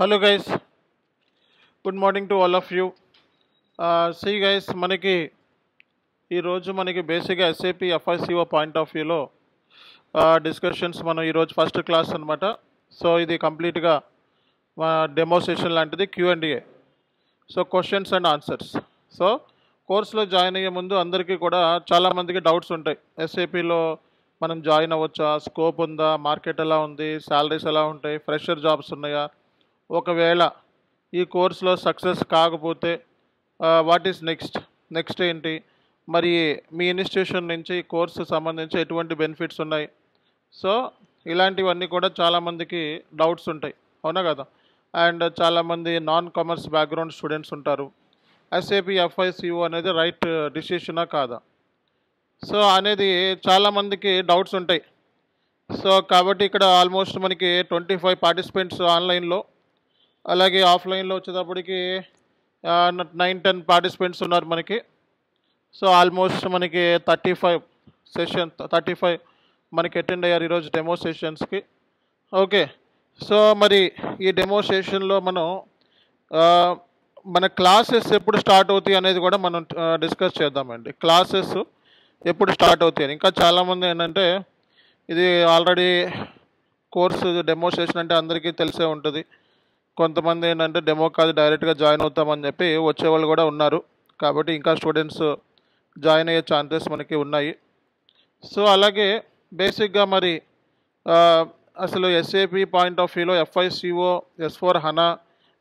Hello guys, good morning to all of you. See guys, మనకి ఈరోజు మనకి బేసిక్గా ఎస్ఏపి ఎఫ్ఐసిఓ పాయింట్ ఆఫ్ వ్యూలో డిస్కషన్స్ మనం ఈరోజు ఫస్ట్ క్లాస్ అనమాట. సో ఇది కంప్లీట్గా డెమో సెషన్ లాంటిది Q&A. So questions and answers. So కోర్సులో జాయిన్ అయ్యే ముందు అందరికీ కూడా చాలామందికి డౌట్స్ ఉంటాయి. ఎస్ఏపిలో మనం జాయిన్ అవ్వచ్చా, స్కోప్ ఉందా, మార్కెట్ ఎలా ఉంది, శాలరీస్ ఎలా ఉంటాయి, ఫ్రెషర్ జాబ్స్ ఉన్నాయా, ఒకవేళ ఈ కోర్సులో సక్సెస్ కాకపోతే వాట్ ఈస్ నెక్స్ట్ ఏంటి, మరి మీ ఇన్స్టిట్యూషన్ నుంచి ఈ కోర్సు సంబంధించి ఎటువంటి బెనిఫిట్స్ ఉన్నాయి. సో ఇలాంటివన్నీ కూడా చాలామందికి డౌట్స్ ఉంటాయి, అవునా కదా. అండ్ చాలామంది నాన్ కామర్స్ బ్యాక్గ్రౌండ్ స్టూడెంట్స్ ఉంటారు. ఎస్ఏపి ఎఫ్ఐసిఓ అనేది రైట్ డిసిషనా కాదా, సో అనేది చాలామందికి డౌట్స్ ఉంటాయి. సో కాబట్టి ఇక్కడ ఆల్మోస్ట్ మనకి 25 పార్టిసిపెంట్స్ ఆన్లైన్లో, అలాగే ఆఫ్లైన్లో వచ్చేటప్పటికి 9-10 పార్టిసిపెంట్స్ ఉన్నారు మనకి. సో ఆల్మోస్ట్ మనకి 35 మనకి అటెండ్ అయ్యారు ఈరోజు డెమో సెషన్స్కి. ఓకే, సో మరి ఈ డెమో సెషన్లో మనం మన క్లాసెస్ ఎప్పుడు స్టార్ట్ అవుతాయి అనేది కూడా మనం డిస్కస్ చేద్దామండి. క్లాసెస్ ఎప్పుడు స్టార్ట్ అవుతాయి. ఇంకా చాలామంది ఏంటంటే ఇది ఆల్రెడీ కోర్సు డెమో సెషన్ అంటే అందరికీ తెలిసే ఉంటుంది. కొంతమంది ఏంటంటే డెమో కాదు డైరెక్ట్గా జాయిన్ అవుతామని చెప్పి వచ్చేవాళ్ళు కూడా ఉన్నారు. కాబట్టి ఇంకా స్టూడెంట్స్ జాయిన్ అయ్యే ఛాన్సెస్ మనకి ఉన్నాయి. సో అలాగే బేసిక్గా మరి అసలు ఎస్ఏపి పాయింట్ ఆఫ్ వ్యూలో ఎఫ్ఐసిఓ, S/4HANA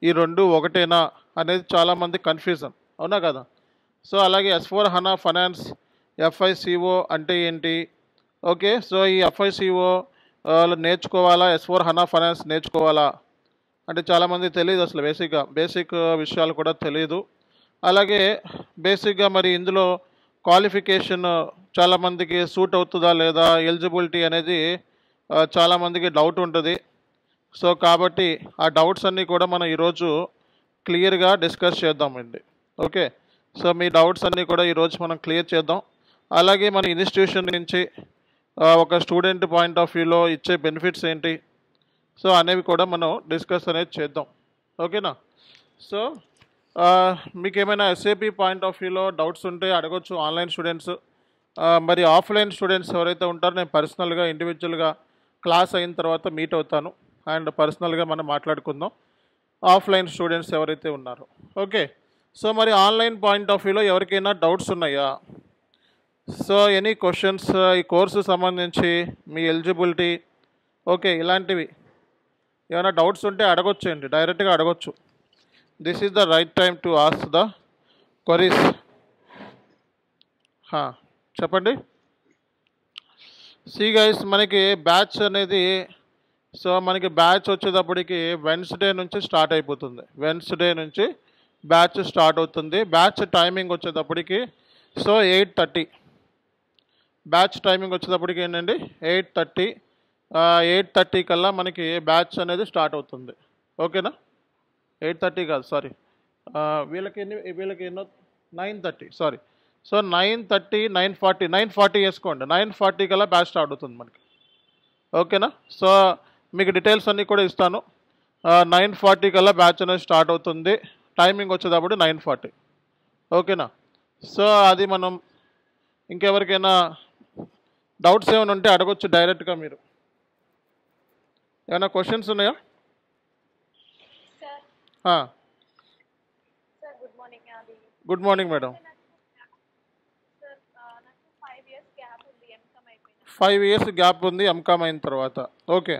ఈ రెండు ఒకటేనా అనేది చాలామంది కన్ఫ్యూజన్, అవునా కదా. సో అలాగే S/4HANA ఫైనాన్స్, ఎఫ్ఐసిఓ అంటే ఏంటి, ఓకే. సో ఈ ఎఫ్ఐసిఓ నేర్చుకోవాలా, S/4HANA ఫైనాన్స్ నేర్చుకోవాలా అంటే చాలామంది తెలియదు. అసలు బేసిక్ విషయాలు కూడా తెలియదు. అలాగే బేసిక్గా మరి ఇందులో క్వాలిఫికేషన్ చాలామందికి సూట్ అవుతుందా లేదా, ఎలిజిబిలిటీ అనేది చాలామందికి డౌట్ ఉంటుంది. సో కాబట్టి ఆ డౌట్స్ అన్నీ కూడా మనం ఈరోజు క్లియర్గా డిస్కస్ చేద్దామండి. ఓకే, సో మీ డౌట్స్ అన్నీ కూడా ఈరోజు మనం క్లియర్ చేద్దాం. అలాగే మన ఇన్స్టిట్యూషన్ నుంచి ఒక స్టూడెంట్ పాయింట్ ఆఫ్ వ్యూలో ఇచ్చే బెనిఫిట్స్ ఏంటి, సో అనేవి కూడా మనం డిస్కస్ అనేది చేద్దాం, ఓకేనా. సో మీకు ఏమైనా ఎస్ఏపి పాయింట్ ఆఫ్ వ్యూలో డౌట్స్ ఉంటే అడగొచ్చు ఆన్లైన్ స్టూడెంట్స్. మరి ఆఫ్లైన్ స్టూడెంట్స్ ఎవరైతే ఉంటారో నేను పర్సనల్గా ఇండివిజువల్గా క్లాస్ అయిన తర్వాత మీట్ అవుతాను అండ్ పర్సనల్గా మనం మాట్లాడుకుందాం ఆఫ్లైన్ స్టూడెంట్స్ ఎవరైతే ఉన్నారో. ఓకే, సో మరి ఆన్లైన్ పాయింట్ ఆఫ్ వ్యూలో ఎవరికైనా డౌట్స్ ఉన్నాయా? సో ఎనీ క్వశ్చన్స్ ఈ కోర్సు సంబంధించి, మీ ఎలిజిబిలిటీ, ఓకే, ఇలాంటివి ఏమైనా డౌట్స్ ఉంటే అడగొచ్చండి, డైరెక్ట్గా అడగొచ్చు. This is the right time to ask the queries. చెప్పండి. సి గైస్, మనకి బ్యాచ్ అనేది, సో మనకి బ్యాచ్ వచ్చేటప్పటికి వెన్స్డే నుంచి స్టార్ట్ అయిపోతుంది. వెన్స్డే నుంచి బ్యాచ్ స్టార్ట్ అవుతుంది. బ్యాచ్ టైమింగ్ వచ్చేటప్పటికి సో 8:30. బ్యాచ్ టైమింగ్ వచ్చేటప్పటికి ఏంటండి 8:30. 8:30 కల్లా మనకి బ్యాచ్ అనేది స్టార్ట్ అవుతుంది, ఓకేనా. 8:30 కాదు, సారీ, వీళ్ళకి ఎన్నో 9:30, సారీ. సో 9:30, 9:40 వేసుకోండి. 9:40 కల్లా బ్యాచ్ స్టార్ట్ అవుతుంది మనకి, ఓకేనా. సో మీకు డీటెయిల్స్ అన్నీ కూడా ఇస్తాను. 9:40 కల్లా బ్యాచ్ అనేది స్టార్ట్ అవుతుంది. టైమింగ్ వచ్చేటప్పుడు 9:40, ఓకేనా. సో అది మనం ఇంకెవరికైనా డౌట్స్ ఏమైనా ఉంటే అడగొచ్చు డైరెక్ట్గా. మీరు ఏమైనా క్వశ్చన్స్ ఉన్నాయా? Good morning madam. 5 years gap ఉంది ఎంకామ్ అయిన తర్వాత, ఓకే.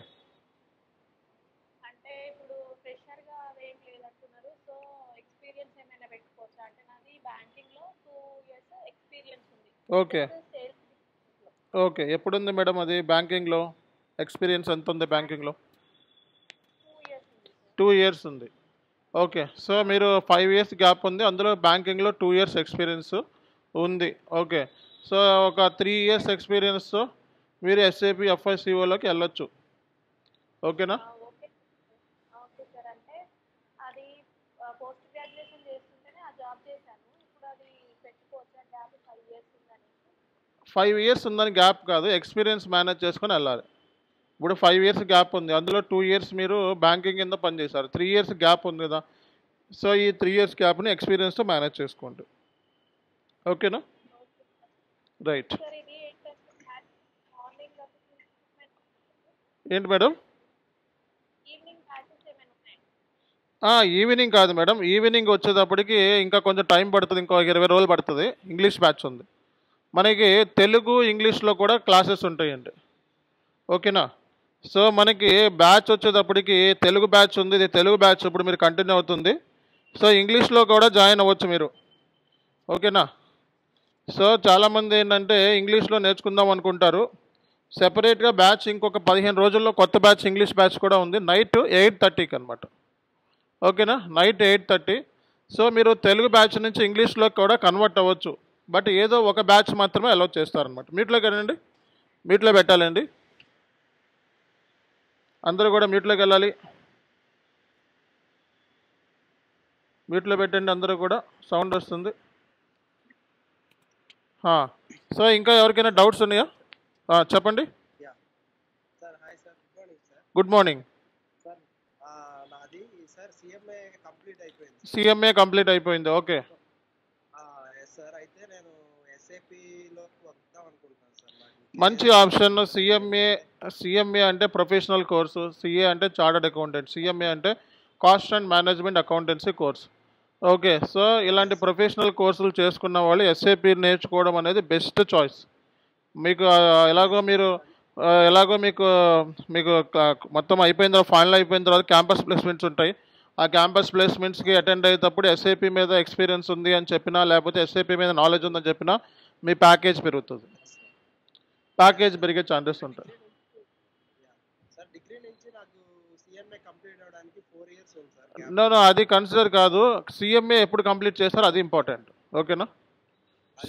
ఓకే ఓకే, ఎప్పుడుంది మేడం అది బ్యాంకింగ్లో ఎక్స్పీరియన్స్? ఎంత ఉంది బ్యాంకింగ్లో? 2 years ఉంది, ఓకే. సో మీరు 5 years గ్యాప్ ఉంది, అందులో బ్యాంకింగ్లో 2 years ఎక్స్పీరియన్స్ ఉంది, ఓకే. సో ఒక 3 years ఎక్స్పీరియన్స్తో మీరు ఎస్ఏపి ఎఫ్ఐసిఓలోకి వెళ్ళొచ్చు, ఓకేనా. ఫైవ్ ఇయర్స్ ఉందని గ్యాప్ కాదు, ఎక్స్పీరియన్స్ మేనేజ్ చేసుకొని వెళ్ళాలి. ఇప్పుడు 5 ఇయర్స్ గ్యాప్ ఉంది, అందులో 2 ఇయర్స్ మీరు బ్యాంకింగ్ కింద పనిచేశారు, 3 ఇయర్స్ గ్యాప్ ఉంది కదా. సో ఈ 3 ఇయర్స్ గ్యాప్ని ఎక్స్పీరియన్స్తో మేనేజ్ చేసుకోండి. ఓకేనా? రైట్. ఏంటి మేడం? ఈవినింగ్ కాదు మేడం, ఈవినింగ్ వచ్చేటప్పటికి ఇంకా కొంచెం టైం పడుతుంది, ఇంకో 20 రోజులు పడుతుంది. ఇంగ్లీష్ బ్యాచ్ ఉంది మనకి, తెలుగు ఇంగ్లీష్లో కూడా క్లాసెస్ ఉంటాయండి. ఓకేనా? సో మనకి బ్యాచ్ వచ్చేటప్పటికి తెలుగు బ్యాచ్ ఉంది, ఇది తెలుగు బ్యాచ్ ఇప్పుడు మీరు కంటిన్యూ అవుతుంది. సో ఇంగ్లీష్లో కూడా జాయిన్ అవ్వచ్చు మీరు. ఓకేనా? సో చాలామంది ఏంటంటే ఇంగ్లీష్లో నేర్చుకుందాం అనుకుంటారు, సెపరేట్గా బ్యాచ్ ఇంకొక 15 రోజుల్లో కొత్త బ్యాచ్ ఇంగ్లీష్ బ్యాచ్ కూడా ఉంది, నైట్ 8:30కి అనమాట. ఓకేనా? నైట్ 8:30. సో మీరు తెలుగు బ్యాచ్ నుంచి ఇంగ్లీష్లో కూడా కన్వర్ట్ అవ్వచ్చు, బట్ ఏదో ఒక బ్యాచ్ మాత్రమే అలౌ చేస్తారనమాట. మీట్లోకి వెళ్ళండి, మీట్లో పెట్టాలండి, అందరూ కూడా మీట్లోకి వెళ్ళాలి, మీట్లో పెట్టండి అందరూ కూడా, సౌండ్ వస్తుంది. సో ఇంకా ఎవరికైనా డౌట్స్ ఉన్నాయా? చెప్పండి. Good morning. సిఎంఏ కంప్లీట్ అయిపోయింది. ఓకే మంచి ఆప్షన్. సిఎంఏ అంటే ప్రొఫెషనల్ కోర్సు, సిఏ అంటే చార్టర్డ్ అకౌంటెంట్, సిఎంఏ అంటే cost and management accountancy course. Okay, so ఇలాంటి ప్రొఫెషనల్ కోర్సులు చేసుకున్న వాళ్ళు ఎస్ఏపి నేర్చుకోవడం అనేది బెస్ట్ చాయిస్. మీకు ఎలాగో మీకు మొత్తం అయిపోయిన తర్వాత, ఫైనల్ అయిపోయిన తర్వాత క్యాంపస్ ప్లేస్మెంట్స్ ఉంటాయి. ఆ క్యాంపస్ ప్లేస్మెంట్స్కి అటెండ్ అయ్యేటప్పుడు ఎస్ఏపి మీద ఎక్స్పీరియన్స్ ఉంది అని చెప్పినా, లేకపోతే ఎస్ఏపి మీద నాలెడ్జ్ ఉందని చెప్పినా మీ ప్యాకేజ్ పెరుగుతుంది, ప్యాకేజ్ పెరిగే ఛాన్సెస్ ఉంటాయి. నో అది కన్సిడర్ కాదు, సిఎంఏ ఎప్పుడు కంప్లీట్ చేస్తారో అది ఇంపార్టెంట్. ఓకేనా?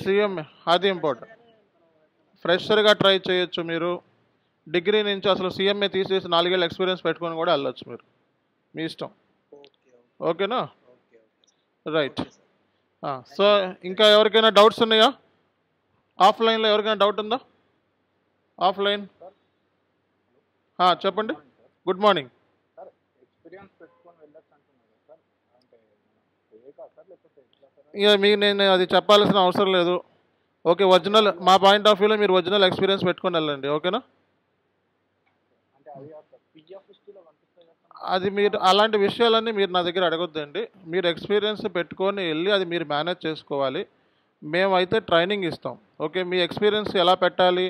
సిఎంఏ అది ఇంపార్టెంట్. ఫ్రెషర్గా ట్రై చేయొచ్చు మీరు, డిగ్రీ నుంచి అసలు సిఎంఏ తీసేసి 4 ఏళ్ళ ఎక్స్పీరియన్స్ పెట్టుకొని కూడా వెళ్ళొచ్చు మీరు, మీ ఇష్టం. ఓకేనా? రైట్. సో ఇంకా ఎవరికైనా డౌట్స్ ఉన్నాయా? ఆఫ్లైన్లో ఎవరికైనా డౌట్ ఉందా? ఆఫ్లైన్ చెప్పండి. Good morning. ఇక మీకు నేను అది చెప్పాల్సిన అవసరం లేదు. ఓకే, ఒరిజినల్ మా పాయింట్ ఆఫ్ వ్యూలో మీరు ఒరిజినల్ ఎక్స్పీరియన్స్ పెట్టుకొని వెళ్ళండి. ఓకేనా? అది మీరు అలాంటి విషయాలన్నీ మీరు నా దగ్గర అడగొద్దండి, మీరు ఎక్స్పీరియన్స్ పెట్టుకొని వెళ్ళి అది మీరు మేనేజ్ చేసుకోవాలి. మేమైతే ట్రైనింగ్ ఇస్తాం. ఓకే, మీ ఎక్స్పీరియన్స్ ఎలా పెట్టాలి,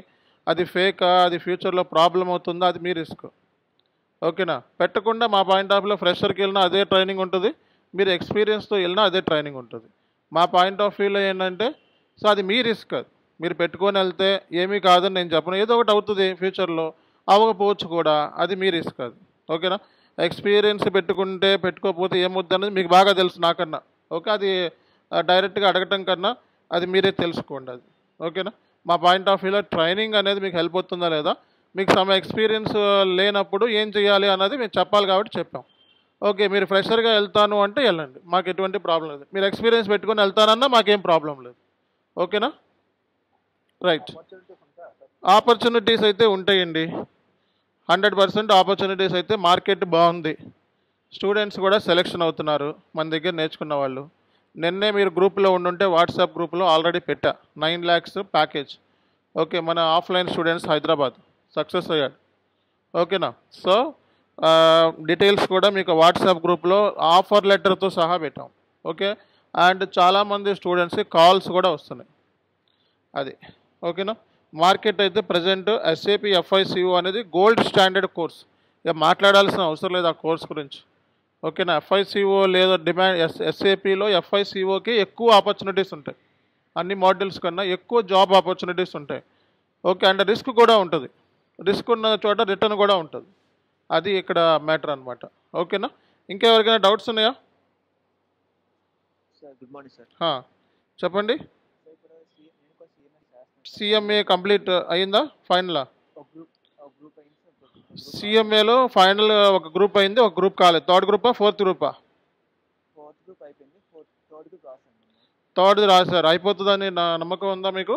అది ఫేకా, అది ఫ్యూచర్లో ప్రాబ్లం అవుతుందా, అది మీ రిస్క్. ఓకేనా? పెట్టకుండా మా పాయింట్ ఆఫ్ వ్యూలో ఫ్రెషర్కి వెళ్ళినా అదే ట్రైనింగ్ ఉంటుంది, మీరు ఎక్స్పీరియన్స్తో వెళ్ళినా అదే ట్రైనింగ్ ఉంటుంది. మా పాయింట్ ఆఫ్ వ్యూలో ఏంటంటే, సో అది మీ రిస్క్, అది మీరు పెట్టుకొని వెళ్తే ఏమీ కాదని నేను చెప్పను, ఏదో ఒకటి అవుతుంది ఫ్యూచర్లో, అవ్వకపోవచ్చు కూడా, అది మీ రిస్క్ అది. ఓకేనా? ఎక్స్పీరియన్స్ పెట్టుకోకపోతే ఏమవుద్ది అనేది మీకు బాగా తెలుసు నాకన్నా. ఓకే, అది డైరెక్ట్గా అడగటం కన్నా అది మీరే తెలుసుకోండి అది. ఓకేనా? మా పాయింట్ ఆఫ్ వ్యూలో ట్రైనింగ్ అనేది మీకు హెల్ప్ అవుతుందా లేదా, మీకు సమ ఎక్స్పీరియన్స్ లేనప్పుడు ఏం చేయాలి అన్నది మేము చెప్పాలి కాబట్టి చెప్పాం. ఓకే, మీరు ఫ్రెషర్గా వెళ్తాను అంటే వెళ్ళండి, మాకు ఎటువంటి ప్రాబ్లం లేదు. మీరు ఎక్స్పీరియన్స్ పెట్టుకొని వెళ్తానన్నా మాకేం ప్రాబ్లం లేదు. ఓకేనా? రైట్. ఆపర్చునిటీస్ అయితే ఉంటాయండి, 100% ఆపర్చునిటీస్ అయితే. మార్కెట్ బాగుంది, స్టూడెంట్స్ కూడా సెలెక్షన్ అవుతున్నారు మన దగ్గర నేర్చుకున్న వాళ్ళు. నిన్నే మీరు గ్రూప్లో ఉండుంటే వాట్సాప్ గ్రూప్లో ఆల్రెడీ పెట్టా 9 lakhs ప్యాకేజ్. ఓకే, మన ఆఫ్లైన్ స్టూడెంట్స్ హైదరాబాద్ సక్సెస్ అయ్యాడు. ఓకేనా? సో డీటెయిల్స్ కూడా మీకు వాట్సాప్ గ్రూప్లో ఆఫర్ లెటర్తో సహా పెట్టాం. ఓకే, అండ్ చాలామంది స్టూడెంట్స్కి కాల్స్ కూడా వస్తున్నాయి అది. ఓకేనా? మార్కెట్ అయితే ప్రజెంట్ ఎస్ఏపి ఎఫ్ఐసిఓ అనేది గోల్డ్ స్టాండర్డ్ కోర్స్, ఇక మాట్లాడాల్సిన అవసరం లేదు ఆ కోర్స్ గురించి. ఓకేనా? ఎఫ్ఐసిఓ లేదా డిమాండ్ ఎస్ఏపిలో ఎఫ్ఐసిఓకి ఎక్కువ ఆపర్చునిటీస్ ఉంటాయి, అన్ని మాడ్యూల్స్ కన్నా ఎక్కువ జాబ్ ఆపర్చునిటీస్ ఉంటాయి. ఓకే, అండ్ రిస్క్ కూడా ఉంటుంది, రిస్క్ ఉన్న చోట రిటర్న్ కూడా ఉంటుంది, అది ఇక్కడ మ్యాటర్ అనమాట. ఓకేనా? ఇంకెవరికైనా డౌట్స్ ఉన్నాయా? Good morning sir. చెప్పండి. సిఎంఏ కంప్లీట్ అయిందా? ఫైనలా? సిఎంఏలో ఫైనల్ ఒక గ్రూప్ అయింది, ఒక గ్రూప్ కాలేదు. థర్డ్ గ్రూపా, ఫోర్త్ గ్రూపా? థర్డ్ రాశారు. అయిపోతుందని నా నమ్మకం ఉందా మీకు?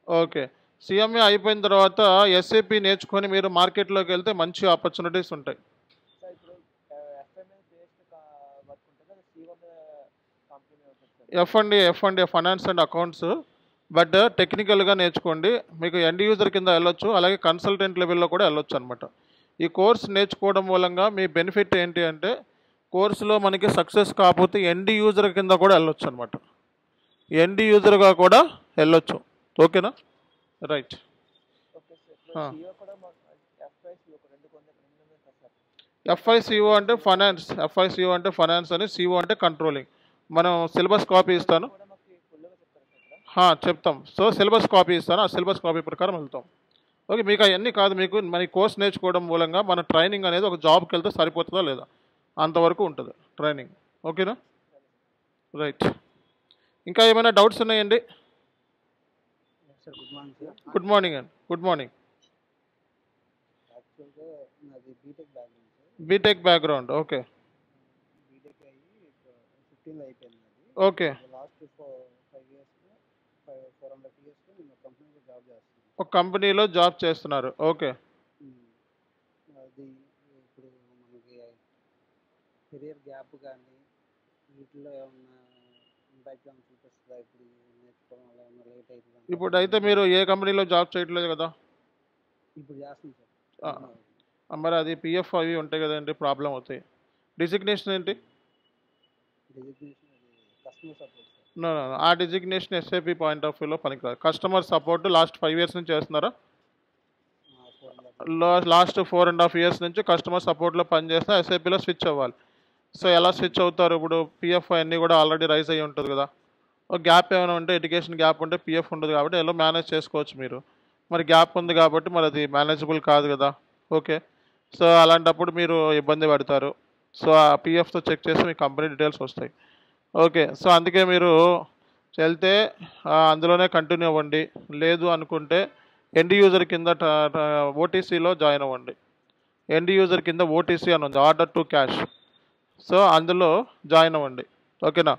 ఓకే, సిఎంఏ అయిపోయిన తర్వాత ఎస్ఏపి నేర్చుకొని మీరు మార్కెట్లోకి వెళ్తే మంచి ఆపర్చునిటీస్ ఉంటాయి. సార్ ఇప్పుడు ఎఫ్ఎంఏ బేస్డ్ వర్క్ ఉంటుంది, అది C1 కంపెనీ అవుతుంది sir. F and finance and accounts, but టెక్నికల్గా నేర్చుకోండి. మీకు ఎండ్ యూజర్ కింద వెళ్ళొచ్చు, అలాగే కన్సల్టెంట్ లెవెల్లో కూడా వెళ్ళొచ్చు అనమాట. ఈ కోర్స్ నేర్చుకోవడం మూలంగా మీ బెనిఫిట్ ఏంటి అంటే, కోర్సులో మనకి సక్సెస్ కాకపోతే ఎండ్ యూజర్ కింద కూడా వెళ్ళొచ్చు అనమాట. ఎండ్ యూజర్గా కూడా వెళ్ళొచ్చు. ఓకేనా? రైట్. Okay sir. ఇప్పుడు సిఓ కూడా ఎఫ్ఐసిఓ రెండు ఉన్నాయి కదా సార్. ఎఫ్ఐసిఓ అంటే ఫైనాన్స్ అని, సిఓ అంటే కంట్రోలింగ్. మనం సిలబస్ కాపీ ఇస్తాను, కూడా మాకు ఫుల్గా చెప్తారా సార్ ఇక్కడ? చెప్తాం. సో సిలబస్ కాపీ ఇస్తాను, ఆ సిలబస్ కాపీ ప్రకారం వెళ్తాం. ఓకే, మీకు అవన్నీ కాదు, మీకు మన కోర్స్ నేర్చుకోవడం మూలంగా మన ట్రైనింగ్ అనేది ఒక జాబ్కి వెళ్తే సరిపోతుందా లేదా అంతవరకు ఉంటుంది ట్రైనింగ్. ఓకేనా? రైట్. ఇంకా ఏమైనా డౌట్స్ ఉన్నాయండి? Sir good morning sir. Good morning అండి. Good morning. యాక్చువల్గా నాది BTech background sir. BTech background. Okay. BTech అయ్యి 15లో అయిపోయింది నాది. ఓకే. లాస్ట్ 5 ఇయర్స్లో 4.5 ఇయర్స్లో నేను కంపెనీలో జాబ్ చేస్తున్నాను. ఒక కంపెనీలో జాబ్ చేస్తున్నారు. ఓకే. అది ఇప్పుడు మనకి కెరియర్ గ్యాప్ కానీ వీటిలో ఏమన్నా ఇంపాక్ట్ ఏమైనా చూపిస్తుందా? ఇప్పుడు నేర్చుకోవడం వల్ల ఏమన్నా లేట్ అవుతుందా? ఇప్పుడు అయితే మీరు ఏ కంపెనీలో జాబ్ చేయట్లేదు కదా? ఇప్పుడు చేస్తాను ఆ, సార్. మరి అది పిఎఫ్ అవి ఉంటాయి కదండి, ప్రాబ్లం అవుతాయి. డిజిగ్నేషన్ ఏంటి? డిజిగ్నేషన్ అది కస్టమర్ సపోర్ట్ సార్. నో, ఆ డిజిగ్నేషన్ ఎస్ఏపి పాయింట్ ఆఫ్ వ్యూలో పనికిరాదు. కస్టమర్ సపోర్ట్ లాస్ట్ 5 years నుంచి చేస్తున్నారా? 4.5 లాస్ట్ 4.5 years నుంచి కస్టమర్ సపోర్ట్లో పనిచేస్తే ఎస్ఏపిలో స్విచ్ అవ్వాలి. సో ఎలా స్విచ్ అవుతారు? ఇప్పుడు పిఎఫ్ అన్నీ కూడా ఆల్రెడీ రైజ్ అయ్యి ఉంటుంది కదా. ఒక గ్యాప్ ఏమైనా ఉంటే, ఎడ్యుకేషన్ గ్యాప్ ఉంటే పిఎఫ్ ఉండదు కాబట్టి ఎలా మేనేజ్ చేసుకోవచ్చు మీరు. మరి గ్యాప్ ఉంది కాబట్టి మరి అది మేనేజబుల్ కాదు కదా. ఓకే. సో అలాంటప్పుడు మీరు ఇబ్బంది పడతారు. సో ఆ పిఎఫ్తో చెక్ చేసి మీ కంపెనీ డీటెయిల్స్ వస్తాయి. ఓకే. సో అందుకే మీరు వెళ్తే అందులోనే కంటిన్యూ అవ్వండి. లేదు అనుకుంటే ఎండ్ యూజర్ కింద ఓటీసీలో జాయిన్ అవ్వండి. ఎండ్ యూజర్ కింద ఓటీసీ అని ఉంది, ఆర్డర్ టు క్యాష్. సో అందులో జాయిన్ అవ్వండి. ఓకేనా?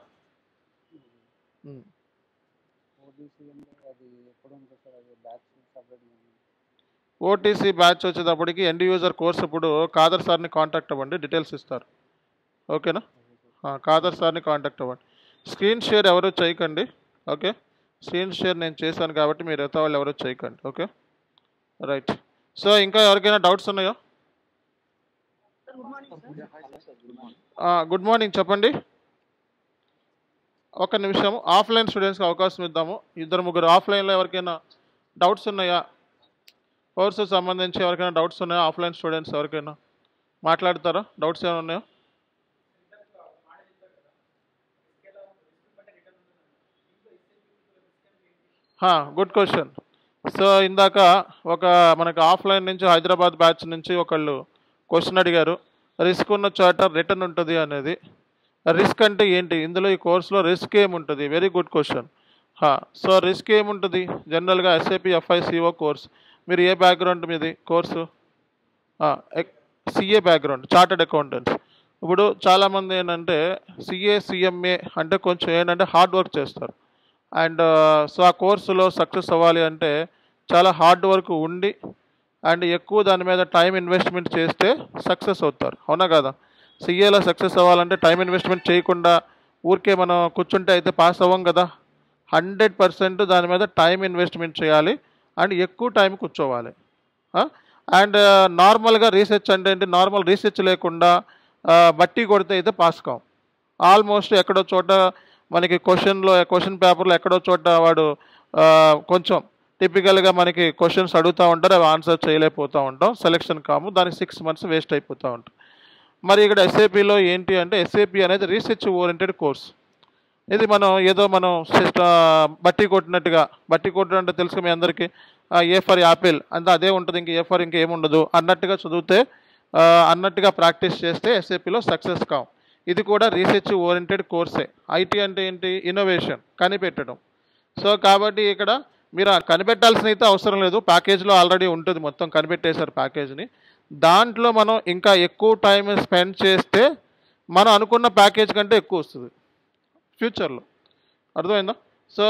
ఓబీసీ అది ఎప్పుడు ఉంటుంది సార్? అది బ్యాచ్ సపరేట్. ఓటీసీ బ్యాచ్ వచ్చేటప్పటికి ఎండ్ యూజర్ కోర్స్ ఇప్పుడు కాదర్ సార్ని కాంటాక్ట్ అవ్వండి, డీటెయిల్స్ ఇస్తారు. ఓకేనా? కాదర్ సార్ని కాంటాక్ట్ అవ్వండి. స్క్రీన్ షేర్ ఎవరు చేయకండి. ఓకే. స్క్రీన్ షేర్ నేను చేశాను కాబట్టి మీరు ఎత్త వాళ్ళు ఎవరు చేయకండి. ఓకే. రైట్. సో ఇంకా ఎవరికైనా డౌట్స్ ఉన్నాయా? Good morning. చెప్పండి. ఒక నిమిషం, ఆఫ్లైన్ స్టూడెంట్స్కి అవకాశం ఇద్దాము. 2-3 ఆఫ్లైన్లో ఎవరికైనా డౌట్స్ ఉన్నాయా? కోర్సు సంబంధించి ఎవరికైనా డౌట్స్ ఉన్నాయా? ఆఫ్లైన్ స్టూడెంట్స్ ఎవరికైనా మాట్లాడతారా? డౌట్స్ ఏమైనా ఉన్నాయా? Good question. సో ఇందాక ఒక మనకు ఆఫ్లైన్ నుంచి హైదరాబాద్ బ్యాచ్ నుంచి ఒకళ్ళు క్వశ్చన్ అడిగారు, రిస్క్ ఉన్న చోట రిటర్న్ ఉంటుంది అనేది. రిస్క్ అంటే ఏంటి? ఇందులో ఈ కోర్సులో రిస్క్ ఏముంటుంది? Very good question. So risk ఏముంటుంది? జనరల్గా ఎస్ఏపి ఎఫ్ఐసిఓ కోర్స్. మీరు ఏ బ్యాక్గ్రౌండ్ మీది course? CA background, chartered accountants. ఇప్పుడు చాలామంది ఏంటంటే సిఏ సిఎంఏ అంటే కొంచెం ఏంటంటే హార్డ్ వర్క్ చేస్తారు. అండ్ సో ఆ కోర్సులో సక్సెస్ అవ్వాలి అంటే చాలా హార్డ్ వర్క్ ఉండి అండ్ ఎక్కువ దాని మీద టైం ఇన్వెస్ట్మెంట్ చేస్తే సక్సెస్ అవుతారు. అవునా కదా? సిఏలో సక్సెస్ అవ్వాలంటే టైం ఇన్వెస్ట్మెంట్ చేయకుండా ఊరికే మనం కూర్చుంటే అయితే పాస్ అవ్వం కదా. 100% దాని మీద టైం ఇన్వెస్ట్మెంట్ చేయాలి అండ్ ఎక్కువ టైం కూర్చోవాలి. అండ్ నార్మల్గా రీసెర్చ్ అంటే ఏంటి? నార్మల్ రీసెర్చ్ లేకుండా బట్టి కొడితే అయితే పాస్ కాం. ఆల్మోస్ట్ ఎక్కడో చోట మనకి క్వశ్చన్ పేపర్లో ఎక్కడో చోట వాడు కొంచెం టిపికల్గా మనకి క్వశ్చన్స్ అడుగుతూ ఉంటారు, అవి ఆన్సర్ చేయలేకపోతూ ఉంటాం, సెలెక్షన్ కాము, దానికి 6 months వేస్ట్ అయిపోతూ ఉంటాం. మరి ఇక్కడ ఎస్ఏపిలో ఏంటి అంటే ఎస్ఏపి అనేది రీసెర్చ్ ఓరియంటెడ్ కోర్స్. ఇది మనం ఏదో మనం బట్టి కొట్టడం అంటే తెలుసు మీ అందరికీ. ఏ ఫర్ యాపిల్ అంతా అదే ఉంటుంది, ఇంక ఏ ఫర్ ఇంకేముండదు అన్నట్టుగా చదివితే అన్నట్టుగా ప్రాక్టీస్ చేస్తే ఎస్ఏపిలో సక్సెస్ కాం. ఇది కూడా రీసెర్చ్ ఓరియంటెడ్ కోర్సే. ఐటీ అంటే ఏంటి? ఇన్నోవేషన్, కనిపెట్టడం. సో కాబట్టి ఇక్కడ మీరు కనిపెట్టాల్సిన అయితే అవసరం లేదు, ప్యాకేజ్లో ఆల్రెడీ ఉంటుంది, మొత్తం కనిపెట్టేశారు ప్యాకేజ్ని. దాంట్లో మనం ఇంకా ఎక్కువ టైం స్పెండ్ చేస్తే మనం అనుకున్న ప్యాకేజ్ కంటే ఎక్కువ వస్తుంది ఫ్యూచర్లో. అర్థమైందా? సో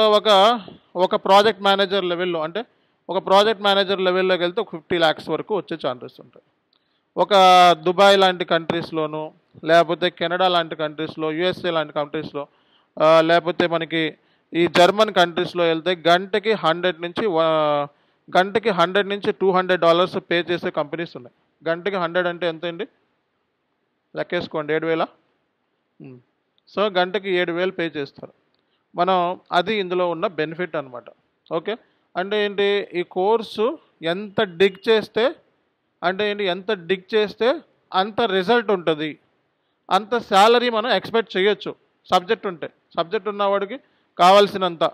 ఒక ప్రాజెక్ట్ మేనేజర్ లెవెల్లో అంటే ఒక ప్రాజెక్ట్ మేనేజర్ లెవెల్లోకి వెళ్తే ఒక 50 lakhs వరకు వచ్చే ఛాన్సెస్ ఉంటాయి. ఒక దుబాయ్ లాంటి కంట్రీస్లోను, లేకపోతే కెనడా లాంటి కంట్రీస్లో, యుఎస్ఏ లాంటి కంట్రీస్లో, లేకపోతే మనకి ఈ జర్మన్ కంట్రీస్లో వెళ్తే గంటకి 100 నుంచి $200 పే చేసే కంపెనీస్ ఉన్నాయి. గంటకి 100 అంటే ఎంత అండి? లెక్కేసుకోండి, 7,000. సో గంటకి 7,000 పే చేస్తారు. మనం అది ఇందులో ఉన్న బెనిఫిట్ అనమాట. ఓకే, అంటే ఏంటి, ఈ కోర్సు ఎంత డిగ్ చేస్తే అంత రిజల్ట్ ఉంటుంది, అంత శాలరీ మనం ఎక్స్పెక్ట్ చేయొచ్చు. సబ్జెక్ట్ ఉన్నవాడికి కావాల్సినంత.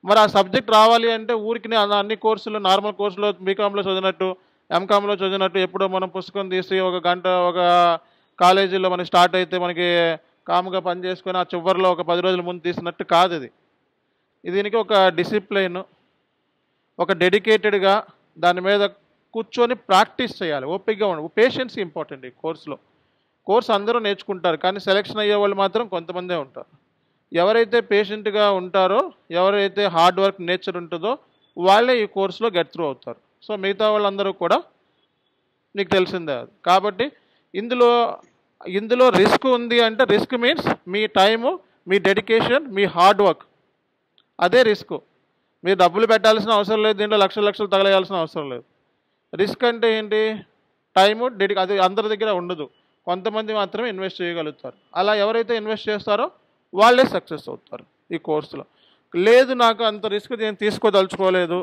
మరి ఆ సబ్జెక్ట్ రావాలి అంటే ఊరికి అన్ని కోర్సులు, నార్మల్ కోర్సులో బీకామ్లో చదివినట్టు, ఎంకామ్లో చదివినట్టు ఎప్పుడో మనం పుస్తకం తీసి ఒక గంట ఒక కాలేజీలో మనకి స్టార్ట్ అయితే మనకి కాముగా పని చేసుకొని ఆ చివరిలో ఒక 10 రోజుల ముందు తీసినట్టు కాదు ఇది. దీనికి ఒక డిసిప్లైన్, ఒక డెడికేటెడ్గా దాని మీద కూర్చొని ప్రాక్టీస్ చేయాలి, ఓపికగా ఉండాలి. పేషెన్స్ ఇంపార్టెంట్ ఈ కోర్సు అందరూ నేర్చుకుంటారు, కానీ సెలెక్షన్ అయ్యే వాళ్ళు మాత్రం కొంతమందే ఉంటారు. ఎవరైతే పేషెంట్గా ఉంటారో, ఎవరైతే హార్డ్ వర్క్ నేచర్ ఉంటుందో వాళ్ళే ఈ కోర్సులో గెట్ త్రూ అవుతారు. సో మిగతా వాళ్ళందరూ కూడా నీకు తెలిసిందే అది. కాబట్టి ఇందులో రిస్క్ ఉంది అంటే, రిస్క్ మీన్స్ మీ టైము, మీ డెడికేషన్, మీ హార్డ్ వర్క్, అదే రిస్క్. మీరు డబ్బులు పెట్టాల్సిన అవసరం లేదు, దీంట్లో లక్షలు తగలేయాల్సిన అవసరం లేదు. రిస్క్ అంటే ఏంటి, టైము, అది అందరి దగ్గర ఉండదు, కొంతమంది మాత్రమే ఇన్వెస్ట్ చేయగలుగుతారు. అలా ఎవరైతే ఇన్వెస్ట్ చేస్తారో వాళ్ళే సక్సెస్ అవుతారు ఈ కోర్సులో. లేదు నాకు అంత రిస్క్ నేను తీసుకోదలుచుకోలేదు,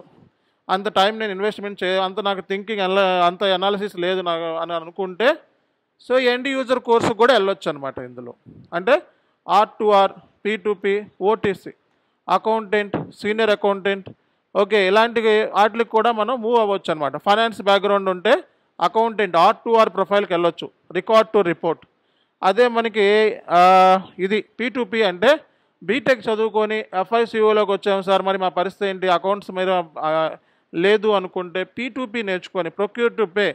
అంత టైం నేను ఇన్వెస్ట్మెంట్ అంత నాకు థింకింగ్ అంత అనాలిసిస్ లేదు నాకు అని అనుకుంటే, సో ఎండ్ యూజర్ కోర్సు కూడా వెళ్ళొచ్చు అనమాట ఇందులో. అంటే R2R, P2P, OTC, accountant, senior accountant, okay, ఇలాంటి వాటికి కూడా మనం మూవ్ అవ్వచ్చు అనమాట. ఫైనాన్స్ బ్యాక్గ్రౌండ్ ఉంటే అకౌంటెంట్ R2R ప్రొఫైల్కి వెళ్ళొచ్చు, రికార్డ్ టు రిపోర్ట్. అదే మనకి ఇది P2P అంటే బీటెక్ చదువుకొని FICOలోకి వచ్చాము సార్, మరి మా పరిస్థితి ఏంటి, అకౌంట్స్ మీద లేదు అనుకుంటే P2P నేర్చుకొని ప్రొక్యూర్ టు పే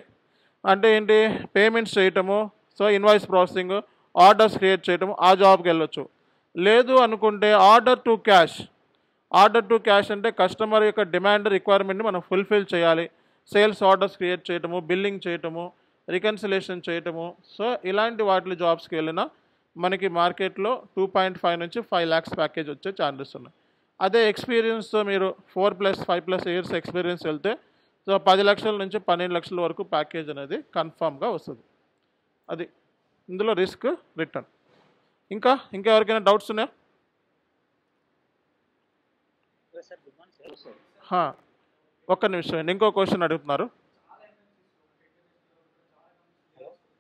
అంటే ఏంటి, పేమెంట్స్ చేయటము, so invoice processing, orders create చేయటము, ఆ జాబ్కి వెళ్ళొచ్చు. లేదు అనుకుంటే ఆర్డర్ టు క్యాష్ అంటే కస్టమర్ యొక్క డిమాండ్, రిక్వైర్మెంట్ని మనం ఫుల్ఫిల్ చేయాలి. సేల్స్ ఆర్డర్స్ క్రియేట్ చేయటము, బిల్లింగ్ చేయటము, రికన్సిలేషన్ చేయటము. సో ఇలాంటి వాటి జాబ్స్కి వెళ్ళినా మనకి మార్కెట్లో 2.5 నుంచి 5 lakhs ప్యాకేజ్ వచ్చే ఛాన్సెస్ ఉన్నాయి. అదే ఎక్స్పీరియన్స్తో మీరు 4+5+ ఇయర్స్ ఎక్స్పీరియన్స్ వెళ్తే సో 10 లక్షల నుంచి 12 లక్షల వరకు ప్యాకేజ్ అనేది కన్ఫామ్గా వస్తుంది. అది ఇందులో రిస్క్, రిటర్న్. ఇంకా ఎవరికైనా డౌట్స్ ఉన్నాయా? ఒక్క నిమిషం అండి, ఇంకో క్వశ్చన్ అడుగుతున్నారు.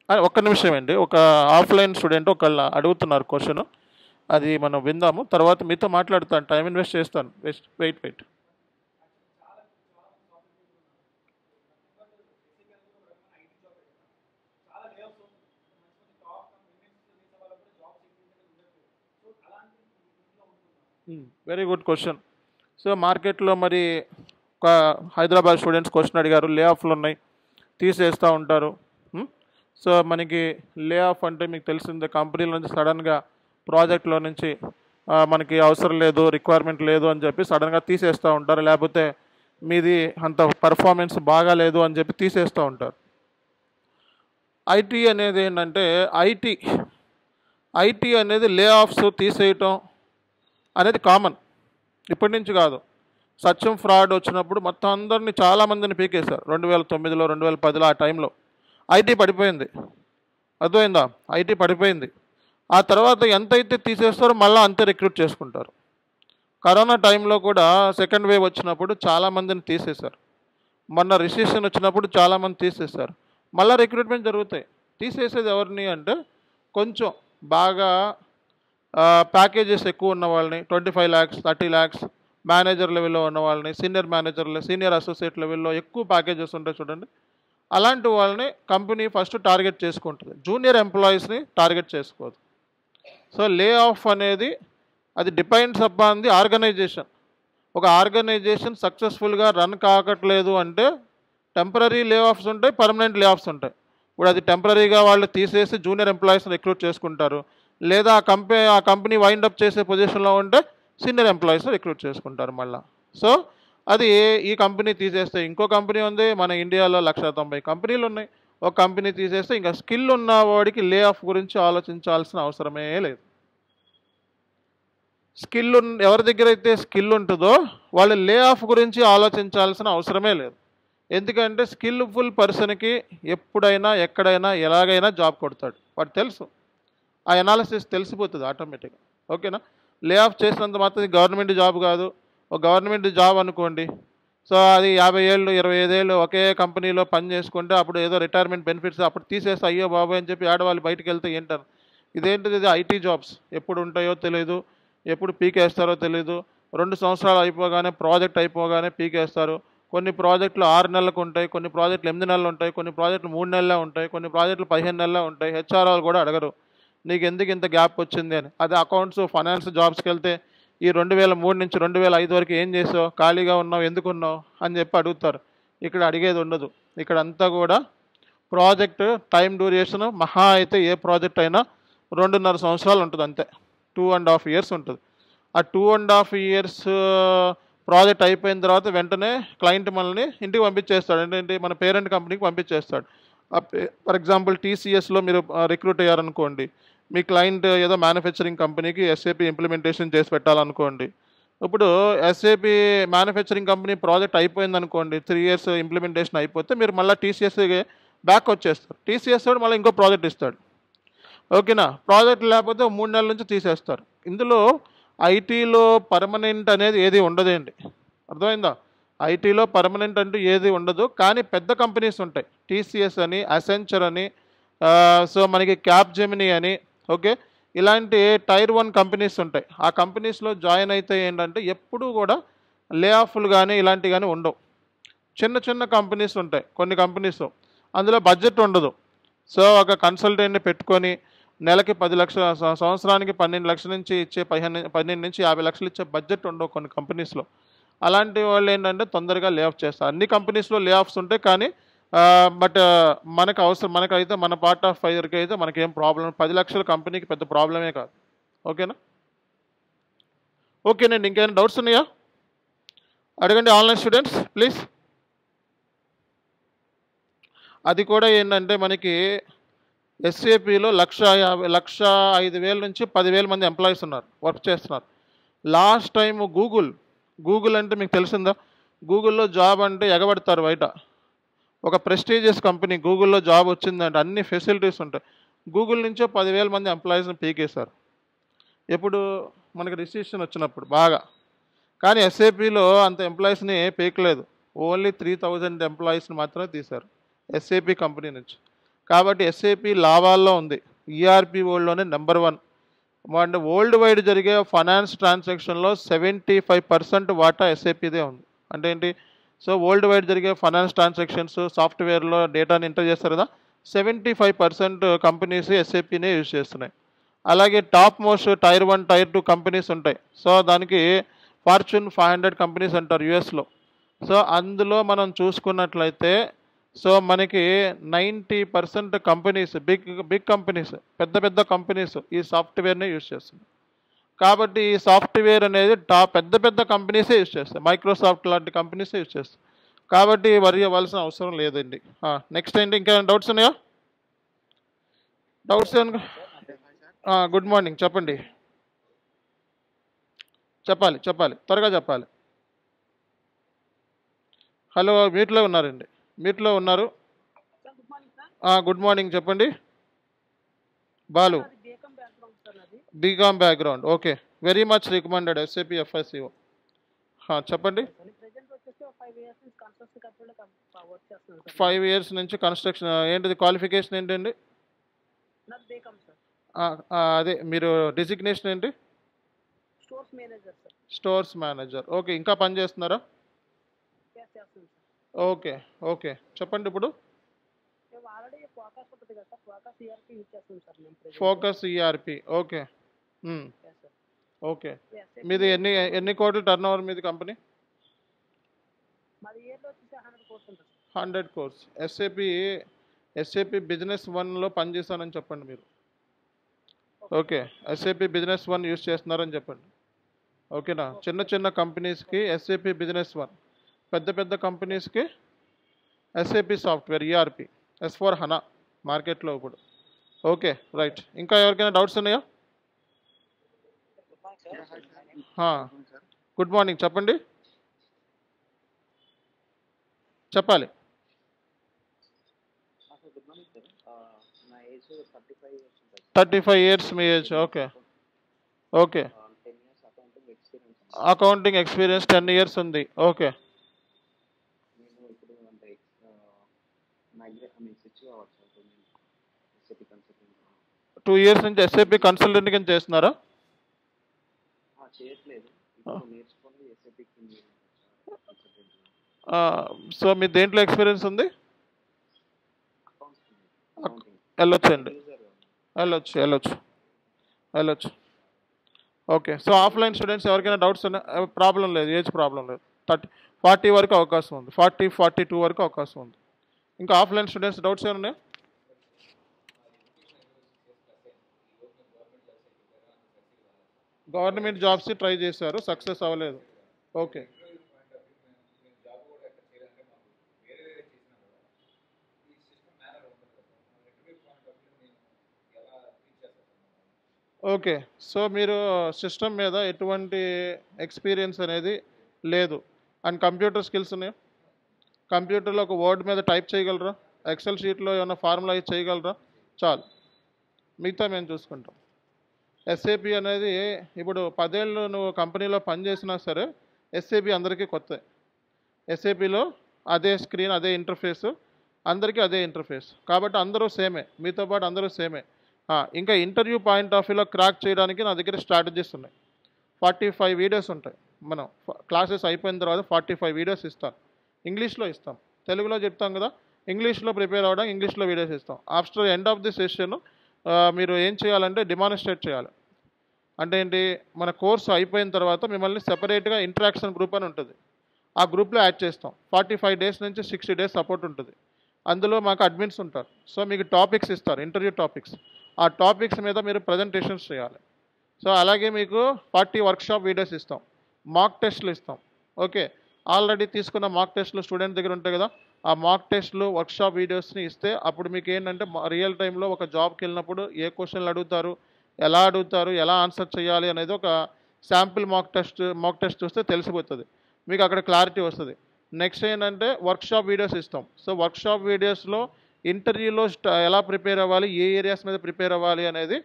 ఒక్క నిమిషం అండి, ఒక ఆఫ్లైన్ స్టూడెంట్ ఒకళ్ళు అడుగుతున్నారు క్వశ్చన్, అది మనం విందాము, తర్వాత మీతో మాట్లాడుతాను, టైం ఇన్వెస్ట్ చేస్తాను. Wait. Very good question. So మార్కెట్లో మరి ఒక హైదరాబాద్ స్టూడెంట్స్ క్వశ్చన్ అడిగారు, లే ఆఫ్లు ఉన్నాయి, తీసేస్తూ ఉంటారు. సో మనకి లే ఆఫ్ అంటే మీకు తెలిసిందే, కంపెనీల నుంచి సడన్గా ప్రాజెక్ట్లో నుంచి మనకి అవసరం లేదు, రిక్వైర్మెంట్ లేదు అని చెప్పి సడన్గా తీసేస్తూ ఉంటారు, లేకపోతే మీది అంత పర్ఫార్మెన్స్ బాగాలేదు అని చెప్పి తీసేస్తూ ఉంటారు. ఐటీ అనేది ఏంటంటే, ఐటీ అనేది లే ఆఫ్స్ తీసేయటం అనేది కామన్, ఇప్పటి నుంచి కాదు. సత్యం ఫ్రాడ్ వచ్చినప్పుడు మొత్తం అందరినీ చాలామందిని పీకేశారు 2009లో 2010లో. ఆ టైంలో ఐటీ పడిపోయింది, అర్థమైందా, ఐటీ పడిపోయింది. ఆ తర్వాత ఎంతైతే తీసేస్తారో మళ్ళీ అంతే రిక్రూట్ చేసుకుంటారు. కరోనా టైంలో కూడా సెకండ్ వేవ్ వచ్చినప్పుడు చాలామందిని తీసేశారు, మొన్న రిసెషన్ వచ్చినప్పుడు చాలామంది తీసేశారు, మళ్ళీ రిక్రూట్మెంట్ జరుగుతాయి. తీసేసేది ఎవరిని అంటే, కొంచెం బాగా ప్యాకేజెస్ ఎక్కువ ఉన్న వాళ్ళని, 25 lakhs 30 lakhs మేనేజర్ లెవెల్లో ఉన్న వాళ్ళని, సీనియర్ అసోసియేట్ లెవెల్లో ఎక్కువ ప్యాకేజెస్ ఉంటాయి చూడండి, అలాంటి వాళ్ళని కంపెనీ ఫస్ట్ టార్గెట్ చేసుకుంటుంది, జూనియర్ ఎంప్లాయీస్ని టార్గెట్ చేసుకోదు. సో లే ఆఫ్ అనేది అది డిపెండ్స్ అపాన్ ది ఆర్గనైజేషన్. ఒక ఆర్గనైజేషన్ సక్సెస్ఫుల్గా రన్ కాకట్లేదు అంటే టెంపరీ లే ఆఫ్స్ ఉంటాయి, పర్మనెంట్ లే ఆఫ్స్ ఉంటాయి. ఇప్పుడు అది టెంపరీగా వాళ్ళు తీసేసి జూనియర్ ఎంప్లాయీస్ని రిక్రూట్ చేసుకుంటారు, లేదా ఆ కంపెనీ వైండప్ చేసే పొజిషన్లో ఉంటే సీనియర్ ఎంప్లాయీస్ని రిక్రూట్ చేసుకుంటారు మళ్ళీ. సో అది ఈ కంపెనీ తీసేస్తే ఇంకో కంపెనీ ఉంది, మన ఇండియాలో 190 కంపెనీలు ఉన్నాయి. ఒక కంపెనీ తీసేస్తే ఇంకా స్కిల్ ఉన్న వాడికి లే ఆఫ్ గురించి ఆలోచించాల్సిన అవసరమే లేదు. స్కిల్ ఎవరి దగ్గర అయితే స్కిల్ ఉంటుందో వాళ్ళు లే ఆఫ్ గురించి ఆలోచించాల్సిన అవసరమే లేదు. ఎందుకంటే స్కిల్ఫుల్ పర్సన్కి ఎప్పుడైనా ఎక్కడైనా ఎలాగైనా జాబ్ కొడతాడు, వాడు తెలుసు, ఆ ఎనాలిసిస్ తెలిసిపోతుంది ఆటోమేటిక్గా. ఓకేనా? లే ఆఫ్ చేసినంత మాత్రం గవర్నమెంట్ జాబ్ కాదు. ఒక గవర్నమెంట్ జాబ్ అనుకోండి, సో అది 50 ఏళ్ళు 25 ఏళ్ళు ఒకే కంపెనీలో పని చేసుకుంటే అప్పుడు ఏదో రిటైర్మెంట్ బెనిఫిట్స్ అప్పుడు తీసేస్తే అయ్యో బాబు అని చెప్పి ఆడవాళ్ళు బయటకు వెళ్తే ఏంటారు, ఇదేంటిది, ఇది ఐటీ జాబ్స్ ఎప్పుడు ఉంటాయో తెలియదు, ఎప్పుడు పీకేస్తారో తెలియదు. 2 సంవత్సరాలు అయిపోగానే ప్రాజెక్ట్ అయిపోగానే పీకేస్తారు. కొన్ని ప్రాజెక్టులు 6 నెలలకు ఉంటాయి, కొన్ని ప్రాజెక్టులు 8 నెలలు ఉంటాయి, కొన్ని ప్రాజెక్టులు 3 నెలలే ఉంటాయి, కొన్ని ప్రాజెక్టులు 15 నెలలే ఉంటాయి. హెచ్ఆర్ వాళ్ళు కూడా అడగరు నీకు ఎందుకు ఇంత గ్యాప్ వచ్చింది అని. అదే అకౌంట్స్ ఫైనాన్స్ జాబ్స్కి వెళ్తే ఈ 2003 నుంచి 2005 వరకు ఏం చేసావు, ఖాళీగా ఉన్నావు, ఎందుకున్నావు అని చెప్పి అడుగుతారు. ఇక్కడ అడిగేది ఉండదు. ఇక్కడ అంతా కూడా ప్రాజెక్ట్ టైం డ్యూరేషన్ మహా అయితే ఏ ప్రాజెక్ట్ అయినా 2.5 సంవత్సరాలు ఉంటుంది అంతే, 2.5 years ఉంటుంది. ఆ 2.5 years ప్రాజెక్ట్ అయిపోయిన తర్వాత వెంటనే క్లయింట్ మనల్ని ఇంటికి పంపించేస్తాడు. ఏంటంటే మన పేరెంట్ కంపెనీకి పంపించేస్తాడు. ఫర్ ఎగ్జాంపుల్ టీసీఎస్లో మీరు రిక్రూట్ అయ్యారనుకోండి, మీ క్లయింట్ ఏదో మ్యానుఫ్యాక్చరింగ్ కంపెనీకి ఎస్ఏపి ఇంప్లిమెంటేషన్ చేసి పెట్టాలనుకోండి. ఇప్పుడు ఎస్ఏపి మ్యానుఫ్యాక్చరింగ్ కంపెనీ ప్రాజెక్ట్ అయిపోయింది అనుకోండి, 3 years ఇంప్లిమెంటేషన్ అయిపోతే మీరు మళ్ళీ టీసీఎస్కి బ్యాక్ వచ్చేస్తారు. టీసీఎస్ వాడు మళ్ళీ ఇంకో ప్రాజెక్ట్ ఇస్తాడు. ఓకేనా? ప్రాజెక్ట్ లేకపోతే 3 నెలల నుంచి తీసేస్తారు. ఇందులో ఐటీలో పర్మనెంట్ అనేది ఏది ఉండదండి, అర్థమైందా? ఐటీలో పర్మనెంట్ అంటూ ఏది ఉండదు. కానీ పెద్ద కంపెనీస్ ఉంటాయి, టీసీఎస్ అని, అసెంచర్ అని, సో మనకి క్యాప్ జెమినీ అని, ఓకే, ఇలాంటి టైర్ 1 కంపెనీస్ ఉంటాయి. ఆ కంపెనీస్లో జాయిన్ అయితే ఏంటంటే ఎప్పుడూ కూడా లే ఆఫ్లు కానీ ఇలాంటివి కానీ ఉండవు. చిన్న చిన్న కంపెనీస్ ఉంటాయి కొన్ని కంపెనీస్, అందులో బడ్జెట్ ఉండదు. సో ఒక కన్సల్టెంట్ని పెట్టుకొని నెలకి 10 లక్షల, సంవత్సరానికి 12 లక్షల నుంచి ఇచ్చే 15 నుంచి 50 లక్షలు ఇచ్చే బడ్జెట్ ఉండవు కొన్ని కంపెనీస్లో. అలాంటి వాళ్ళు ఏంటంటే తొందరగా లే ఆఫ్ చేస్తారు. అన్ని కంపెనీస్లో లే ఆఫ్స్ ఉంటాయి, కానీ బట్ మనకు అవసరం, మనకైతే మన పార్ట్ ఆఫ్ ఫైర్కి అయితే మనకేం ప్రాబ్లం, 10 లక్షల కంపెనీకి పెద్ద ప్రాబ్లమే కాదు. ఓకేనా? ఓకేనండి, ఇంకేమైనా డౌట్స్ ఉన్నాయా అడగండి ఆన్లైన్ స్టూడెంట్స్ ప్లీజ్. అది కూడా ఏంటంటే మనకి ఎస్ఏపిలో 1,05,000 నుంచి 10,000 మంది ఎంప్లాయీస్ ఉన్నారు, వర్క్ చేస్తున్నారు. లాస్ట్ టైం గూగుల్ అంటే మీకు తెలిసిందా? గూగుల్లో జాబ్ అంటే ఎగబడతారు బయట. ఒక ప్రెస్టీజియస్ కంపెనీ గూగుల్లో జాబ్ వచ్చిందంటే అన్ని ఫెసిలిటీస్ ఉంటాయి. గూగుల్ నుంచే 10,000 మంది ఎంప్లాయీస్ని పీకేశారు. ఎప్పుడు మనకి రిసిషన్ వచ్చినప్పుడు బాగా. కానీ ఎస్ఏపిలో అంత ఎంప్లాయీస్ని పీకలేదు, ఓన్లీ 3,000 ఎంప్లాయీస్ని మాత్రమే తీశారు ఎస్ఏపి కంపెనీ నుంచి. కాబట్టి ఎస్ఏపి లాభాల్లో ఉంది, ఈఆర్పి వరల్డ్లోనే నెంబర్ 1. అంటే వరల్డ్ వైడ్ జరిగే ఫైనాన్స్ ట్రాన్సాక్షన్లో 75% వాటా ఎస్ఏపిదే ఉంది. అంటే ఏంటి? సో వరల్డ్ వైడ్ జరిగే ఫైనాన్స్ ట్రాన్సాక్షన్స్ సాఫ్ట్వేర్లో డేటాని ఎంటర్ చేస్తారు కదా, 75% కంపెనీస్ ఎస్ఏపినే యూజ్ చేస్తున్నాయి. అలాగే top most tier 1 tier 2 companies ఉంటాయి. సో దానికి ఫార్చ్యూన్ 500 కంపెనీస్ అంటారు యుఎస్లో. సో అందులో మనం చూసుకున్నట్లయితే సో మనకి 90% కంపెనీస్, బిగ్ కంపెనీస్, పెద్ద కంపెనీస్ ఈ సాఫ్ట్వేర్నే యూజ్ చేస్తుంది. కాబట్టి ఈ సాఫ్ట్వేర్ అనేది పెద్ద కంపెనీసే యూజ్ చేస్తాయి, మైక్రోసాఫ్ట్ లాంటి కంపెనీసే యూజ్ చేస్తాయి. కాబట్టి వరి అవ్వాల్సిన అవసరం లేదండి. నెక్స్ట్ ఏంటి, ఇంకా డౌట్స్ ఉన్నాయా? డౌట్స్ గుడ్ మార్నింగ్, చెప్పండి. చెప్పాలి త్వరగా చెప్పాలి. హలో, మీట్లో ఉన్నారండి, మీట్లో ఉన్నారు. గుడ్ మార్నింగ్, చెప్పండి. Balu, BCom background, okay, very much recommended SAP FICO. చెప్పండి. 5 years నుంచి కన్స్ట్రక్షన్. ఏంటిది క్వాలిఫికేషన్ ఏంటండి? అదే మీరు డిజిగ్నేషన్ ఏంటి? Stores manager, okay. ఇంకా పని చేస్తున్నారా? ఓకే చెప్పండి. ఇప్పుడు ఫోకస్ ఈఆర్పి, ఓకే. ఓకే, మీది ఎన్ని కోట్లు టర్న్ ఓవర్ మీది కంపెనీ? 100 crores. ఎస్ఏపి బిజినెస్ 1లో పనిచేస్తానని చెప్పండి మీరు. ఓకే, ఎస్ఏపి బిజినెస్ 1 యూజ్ చేస్తున్నారని చెప్పండి. ఓకేనా? చిన్న కంపెనీస్కి ఎస్ఏపి బిజినెస్ 1 పెద్ద పెద్ద కంపెనీస్కి ఎస్ఏపి సాఫ్ట్వేర్ ఈఆర్పి S4 హనా మార్కెట్లో ఇప్పుడు. Okay right. ఇంకా ఎవరికైనా డౌట్స్ ఉన్నాయా? గుడ్ మార్నింగ్, చెప్పండి. చెప్పాలి. Good morning sir. నా ఏజ్ 35 years ఉంటుంది. 35 years మీ age. Okay okay. 10 years accounting experience. Accounting experience 10 years ఉంది. ఓకే. నేను ఇప్పుడు అంటే స్విచ్ కావచ్చు సార్. ఎస్ఏపీ కన్సల్టెంట్ 2 years నుంచి ఎస్ఏపి కన్సల్టెంట్ కింద చేస్తున్నారా? చేయట్లేదు, ఇప్పుడు నేర్చుకొని ఎస్ఏపీ కన్సల్టెంట్. సో మీ దేంట్లో ఎక్స్పీరియన్స్ ఉంది? అకౌంటింగ్ వెళ్ళొచ్చండి, వెళ్ళొచ్చు. ఓకే. సో ఆఫ్లైన్ స్టూడెంట్స్ ఎవరికైనా డౌట్స్ ఉన్నాయి? ప్రాబ్లం లేదు, ఏజ్ ప్రాబ్లం లేదు. 40 వరకు అవకాశం ఉంది, 42 వరకు అవకాశం ఉంది. ఇంకా ఆఫ్లైన్ స్టూడెంట్స్ డౌట్స్ ఏమైనా ఉన్నాయా? గవర్నమెంట్ జాబ్స్ ట్రై చేశారు, సక్సెస్ అవ్వలేదు. ఓకే. ఓకే. సో మీరు సిస్టమ్ మీద ఎటువంటి ఎక్స్పీరియన్స్ అనేది లేదు అండ్ కంప్యూటర్ స్కిల్స్ ఉన్నాయా? కంప్యూటర్లో ఒక వర్డ్ మీద టైప్ చేయగలరా? ఎక్సెల్ షీట్లో ఏమైనా ఫార్ములా చేయగలరా? చాలు, మిగతా మేము చూసుకుంటాం. ఎస్ఏపి అనేది ఇప్పుడు 10 ఏళ్ళు నువ్వు కంపెనీలో పనిచేసినా సరే ఎస్ఏపి అందరికీ కొత్త. ఎస్ఏపిలో అదే స్క్రీన్, అదే ఇంటర్ఫేస్, అందరికీ అదే ఇంటర్ఫేస్, కాబట్టి అందరూ సేమే, మీతో పాటు అందరూ సేమే. ఇంకా ఇంటర్వ్యూ పాయింట్ ఆఫ్ వ్యూలో క్రాక్ చేయడానికి నా దగ్గర స్ట్రాటజీస్ ఉన్నాయి. 45 వీడియోస్ ఉంటాయి. మనం క్లాసెస్ అయిపోయిన తర్వాత 45 వీడియోస్ ఇస్తాం. ఇంగ్లీష్లో ఇస్తాం, తెలుగులో చెప్తాం కదా, ఇంగ్లీష్లో ప్రిపేర్ అవ్వడం, ఇంగ్లీష్లో వీడియోస్ ఇస్తాం. After end of the session మీరు ఏం చేయాలంటే డిమాన్స్ట్రేట్ చేయాలి. అంటే ఏంటి, మన కోర్సు అయిపోయిన తర్వాత మిమ్మల్ని సెపరేట్గా ఇంటరాక్షన్ గ్రూప్ అని ఉంటుంది, ఆ గ్రూప్లో యాడ్ చేస్తాం. 45 days నుంచి 60 days సపోర్ట్ ఉంటుంది. అందులో మాకు అడ్మిన్స్ ఉంటారు. సో మీకు టాపిక్స్ ఇస్తారు, ఇంటర్వ్యూ టాపిక్స్. ఆ టాపిక్స్ మీద మీరు ప్రజెంటేషన్స్ చేయాలి. సో అలాగే మీకు 40 వర్క్షాప్ వీడియోస్ ఇస్తాం, మాక్ టెస్ట్లు ఇస్తాం. ఓకే. ఆల్రెడీ తీసుకున్న మాక్ టెస్ట్లు స్టూడెంట్ దగ్గర ఉంటాయి కదా, ఆ మాక్ టెస్ట్లు వర్క్షాప్ వీడియోస్ని ఇస్తే అప్పుడు మీకు ఏంటంటే రియల్ టైంలో ఒక జాబ్కి వెళ్ళినప్పుడు ఏ క్వశ్చన్లు అడుగుతారు, ఎలా ఆన్సర్ చేయాలి అనేది ఒక శాంపిల్ మాక్ టెస్ట్ చూస్తే తెలిసిపోతుంది, మీకు అక్కడ క్లారిటీ వస్తుంది. నెక్స్ట్ ఏంటంటే వర్క్షాప్ వీడియోస్ ఇస్తాం. సో వర్క్షాప్ వీడియోస్లో ఇంటర్వ్యూలో ఎలా ప్రిపేర్ అవ్వాలి, ఏ ఏరియాస్ మీద ప్రిపేర్ అవ్వాలి అనేది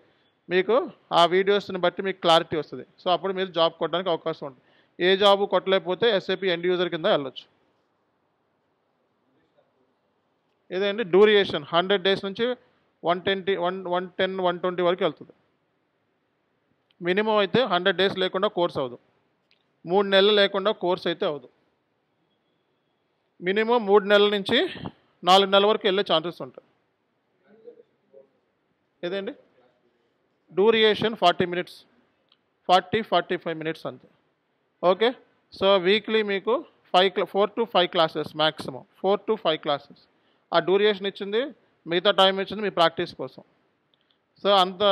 మీకు ఆ వీడియోస్ని బట్టి మీకు క్లారిటీ వస్తుంది. సో అప్పుడు మీరు జాబ్ కొట్టడానికి అవకాశం ఉంటుంది. ఏ జాబ్ కొట్టలేకపోతే ఎస్ఏపి ఎండ్ యూజర్ కింద వెళ్ళొచ్చు. ఇదేంటి డ్యూరియేషన్ 100 days నుంచి 120 వరకు వెళ్తుంది. మినిమం అయితే 100 days లేకుండా కోర్స్ అవ్వదు, 3 నెలలు లేకుండా కోర్స్ అయితే అవ్వదు. మినిమం 3 నెలల నుంచి 4 నెలల వరకు వెళ్ళే ఛాన్సెస్ ఉంటాయి. ఏదండి డ్యూరియేషన్ 40 minutes, 45 minutes అంతే. ఓకే. సో వీక్లీ మీకు 4 to 5 classes maximum, 4 to 5 classes. ఆ డ్యూరియేషన్ ఇచ్చింది, మిగతా టైం ఇచ్చింది మీ ప్రాక్టీస్ కోసం. సో అంత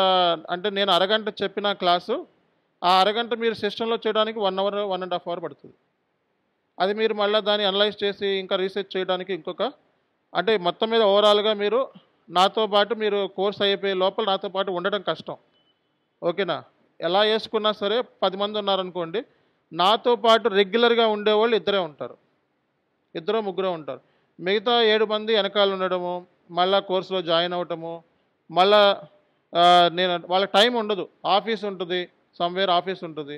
అంటే నేను అరగంట చెప్పిన క్లాసు, ఆ అరగంట మీరు సిస్టంలో చేయడానికి 1 hour 1.5 hour పడుతుంది. అది మీరు మళ్ళీ దాన్ని అనలైజ్ చేసి ఇంకా రీసెర్చ్ చేయడానికి ఇంకొక, అంటే మొత్తం మీద ఓవరాల్గా మీరు నాతో పాటు మీరు కోర్స్ అయిపోయే లోపల నాతో పాటు ఉండడం కష్టం. ఓకేనా? ఎలా వేసుకున్నా సరే 10 మంది ఉన్నారనుకోండి, నాతో పాటు రెగ్యులర్గా ఉండేవాళ్ళు 2 ఉంటారు, 2 3 ఉంటారు. మిగతా 7 మంది వెనకాల ఉండడము, మళ్ళీ కోర్సులో జాయిన్ అవ్వటము, మళ్ళా నేను వాళ్ళ టైం ఉండదు. ఆఫీస్ ఉంటుంది, సమ్వేర్ ఆఫీస్ ఉంటుంది,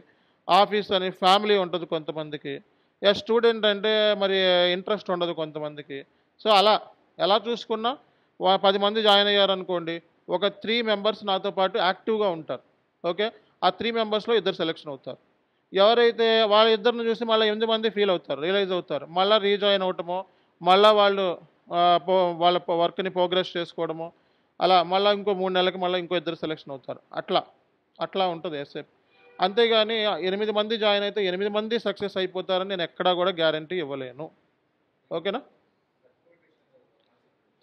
ఆఫీస్ అని ఫ్యామిలీ ఉంటుంది కొంతమందికి. స్టూడెంట్ అంటే మరి ఇంట్రెస్ట్ ఉండదు కొంతమందికి. సో అలా ఎలా చూసుకున్నా 10 మంది జాయిన్ అయ్యారనుకోండి, ఒక 3 members నాతో పాటు యాక్టివ్గా ఉంటారు. ఓకే. ఆ 3 members 2 సెలెక్షన్ అవుతారు. ఎవరైతే వాళ్ళ ఇద్దరిని చూసి మళ్ళీ 8 మంది రియలైజ్ అవుతారు, మళ్ళీ రీజాయిన్ అవటమో, మళ్ళీ వాళ్ళు వాళ్ళ వర్క్ని ప్రోగ్రెస్ చేసుకోవడము, అలా మళ్ళీ ఇంకో 3 నెలలకి మళ్ళీ ఇంకో 2 సెలెక్షన్ అవుతారు. అట్లా ఉంటుంది ఎస్ఏపి. అంతేగాని 8 మంది జాయిన్ అయితే 8 మంది సక్సెస్ అయిపోతారని నేను ఎక్కడా కూడా గ్యారంటీ ఇవ్వలేను. ఓకేనా?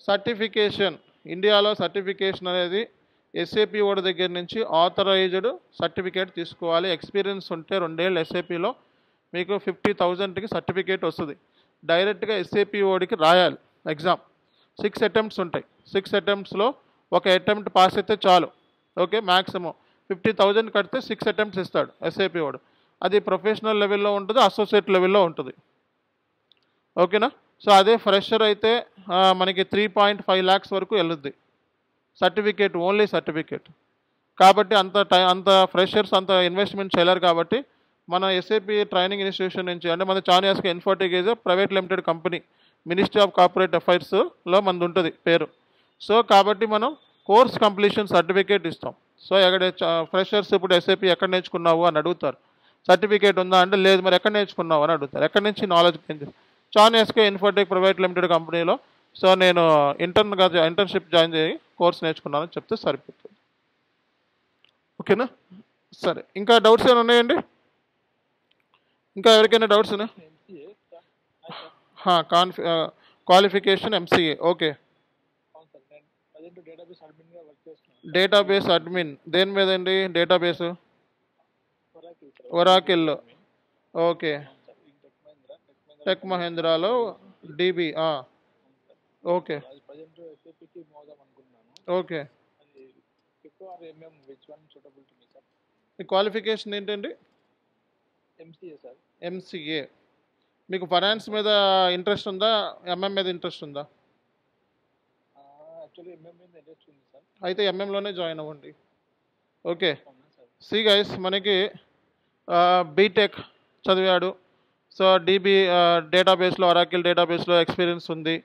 సర్టిఫికేషన్, ఇండియాలో సర్టిఫికేషన్ అనేది ఎస్ఏపి వాడి దగ్గర నుంచి ఆథరైజ్డ్ సర్టిఫికేట్ తీసుకోవాలి. ఎక్స్పీరియన్స్ ఉంటే 2 ఏళ్ళు ఎస్ఏపిలో మీకు 50,000కి సర్టిఫికేట్ వస్తుంది. డైరెక్ట్గా ఎస్ఏపిఓడికి రాయాలి ఎగ్జామ్. 6 అటెంప్ట్స్ ఉంటాయి. 6 అటెంప్ట్స్లో ఒక అటెంప్ట్ పాస్ అయితే చాలు. ఓకే, మ్యాక్సిమం 50,000 కడితే 6 అటెంప్ట్స్ ఇస్తాడు ఎస్ఏపిఓడు. అది ప్రొఫెషనల్ లెవెల్లో ఉంటుంది, అసోసియేట్ లెవెల్లో ఉంటుంది. ఓకేనా. సో అదే ఫ్రెషర్ అయితే మనకి 3.5 lakhs వరకు వెళ్ళుద్ది సర్టిఫికేట్, ఓన్లీ సర్టిఫికేట్. కాబట్టి అంత ఫ్రెషర్స్ అంత ఇన్వెస్ట్మెంట్ చేయలేరు. కాబట్టి మన ఎస్ఏపి ట్రైనింగ్ ఇన్స్టిట్యూషన్ నుంచి, అంటే మన చానియాస్కి Infotech is private limited company, ministry of corporate అఫైర్స్లో మనది ఉంటుంది పేరు. సో కాబట్టి మనం కోర్స్ కంప్లీషన్ సర్టిఫికేట్ ఇస్తాం. సో ఎక్కడ ఫ్రెషర్స్ ఇప్పుడు ఎస్ఏపి ఎక్కడ నేర్చుకున్నావు అని అడుగుతారు. సర్టిఫికేట్ ఉందా అంటే లేదు, మరి ఎక్కడ నేర్చుకున్నావు అని అడుగుతారు. ఎక్కడి నుంచి నాలెడ్జ్ పెంచి చానియాస్కే ఇన్ఫోటెక్ ప్రైవేట్ లిమిటెడ్ కంపెనీలో సో నేను ఇంటర్న్షిప్ జాయిన్ చేయి కోర్స్ నేర్చుకున్నానని చెప్తే సరిపోతుంది. ఓకేనా. సరే, ఇంకా డౌట్స్ ఏమైనా ఉన్నాయండి? ఇంకా ఎవరికైనా డౌట్స్ ఉన్నాయి? Qualification MCA. Okay, database admin దేని మీద అండి? Database Oracle. ఓకే, టెక్ మహేంద్రాలో డిబి. Okay okay. మీ క్వాలిఫికేషన్ ఏంటండి? ఎంసీఏ. మీకు ఫైనాన్స్ మీద ఇంట్రెస్ట్ ఉందా, ఎంఎం మీద ఇంట్రెస్ట్ ఉందా? అయితే ఎంఎంలోనే జాయిన్ అవ్వండి. ఓకే. సి గైస్, మనకి బీటెక్ చదివాడు, సో డిబి డేటాబేస్లో ఒరాకిల్ డేటాబేస్లో ఎక్స్పీరియన్స్ ఉంది.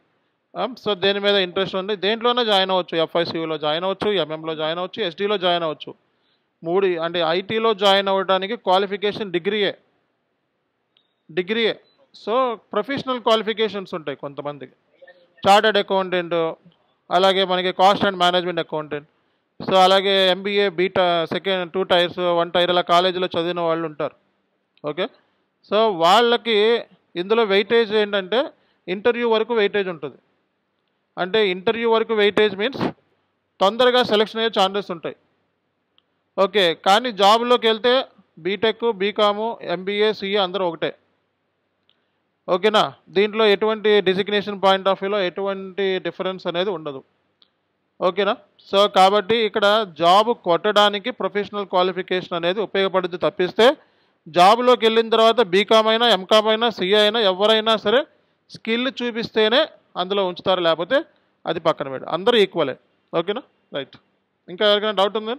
సో దేని మీద ఇంట్రెస్ట్ ఉంది, దేంట్లోనే జాయిన్ అవ్వచ్చు. ఎఫ్ఐసియూలో జాయిన్ అవ్వచ్చు, ఎంఎంలో జాయిన్ అవ్వచ్చు, ఎస్డీలో జాయిన్ అవ్వచ్చు. అంటే ఐటీలో జాయిన్ అవ్వడానికి క్వాలిఫికేషన్ డిగ్రీయే. సో ప్రొఫెషనల్ క్వాలిఫికేషన్స్ ఉంటాయి కొంతమందికి, చార్టర్డ్ అకౌంటెంట్, అలాగే మనకి cost and management accountant, so అలాగే MBA beta second 2 tiers 1 tier అలా కాలేజీలో చదివిన వాళ్ళు ఉంటారు. ఓకే. సో వాళ్ళకి ఇందులో వెయిటేజ్ ఏంటంటే ఇంటర్వ్యూ వరకు వెయిటేజ్ ఉంటుంది. అంటే ఇంటర్వ్యూ వరకు వెయిటేజ్ మీన్స్ తొందరగా సెలెక్షన్ అయ్యే ఛాన్సెస్ ఉంటాయి. ఓకే. కానీ జాబ్లోకి వెళ్తే బీటెక్, బీకాము, ఎంబీఏ, సిఏ అందరూ ఒకటే. ఓకేనా. దీంట్లో ఎటువంటి డిజిగ్నేషన్ పాయింట్ ఆఫ్ వ్యూలో ఎటువంటి డిఫరెన్స్ అనేది ఉండదు. ఓకేనా. సో కాబట్టి ఇక్కడ జాబ్ కొట్టడానికి ప్రొఫెషనల్ క్వాలిఫికేషన్ అనేది ఉపయోగపడుతుంది తప్పిస్తే జాబ్లోకి వెళ్ళిన తర్వాత బీకామ్ అయినా, ఎంకామ్ అయినా, సిఏ అయినా ఎవరైనా సరే స్కిల్ చూపిస్తేనే అందులో ఉంచుతారు, లేకపోతే అది పక్కన పెడు. అందరూ ఈక్వలే. ఓకేనా. రైట్. ఇంకా ఎవరికైనా డౌట్ ఉందా?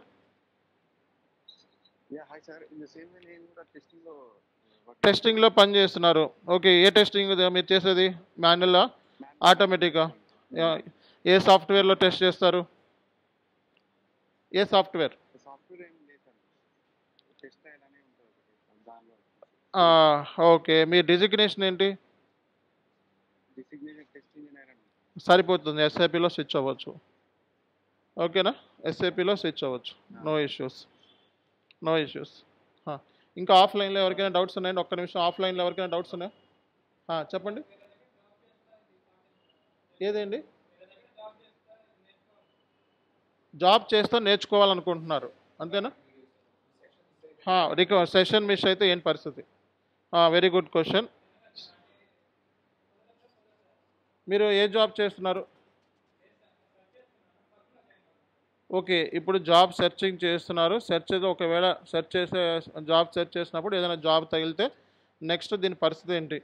టెస్టింగ్లో పని చేస్తున్నారు. ఓకే. ఏ టెస్టింగ్ మీరు చేసేది? మాన్యువలా, ఆటోమేటికా? ఏ సాఫ్ట్వేర్లో టెస్ట్ చేస్తారు? ఏ సాఫ్ట్వేర్? ఓకే. మీ డిజిగ్నేషన్ ఏంటి? సరిపోతుంది, ఎస్ఐపిలో స్విచ్ అవ్వచ్చు. ఓకేనా. ఎస్ఐపిలో స్విచ్ అవ్వచ్చు, నో ఇష్యూస్. ఇంకా ఆఫ్లైన్లో ఎవరికైనా డౌట్స్ ఉన్నాయండి? ఒక్క నిమిషం. ఆఫ్లైన్లో ఎవరికైనా డౌట్స్ ఉన్నాయా? చెప్పండి. ఏదండి? జాబ్ చేస్తూ నేర్చుకోవాలనుకుంటున్నారు అంతేనా? సెషన్ మిస్ అయితే ఏం పరిస్థితి? Very good question. మీరు ఏ జాబ్ చేస్తున్నారు? ఓకే. ఇప్పుడు జాబ్ సెర్చింగ్ చేస్తున్నారు. ఒకవేళ జాబ్ సెర్చ్ చేసినప్పుడు ఏదైనా జాబ్ తగిలితే నెక్స్ట్ దీని పరిస్థితి ఏంటి?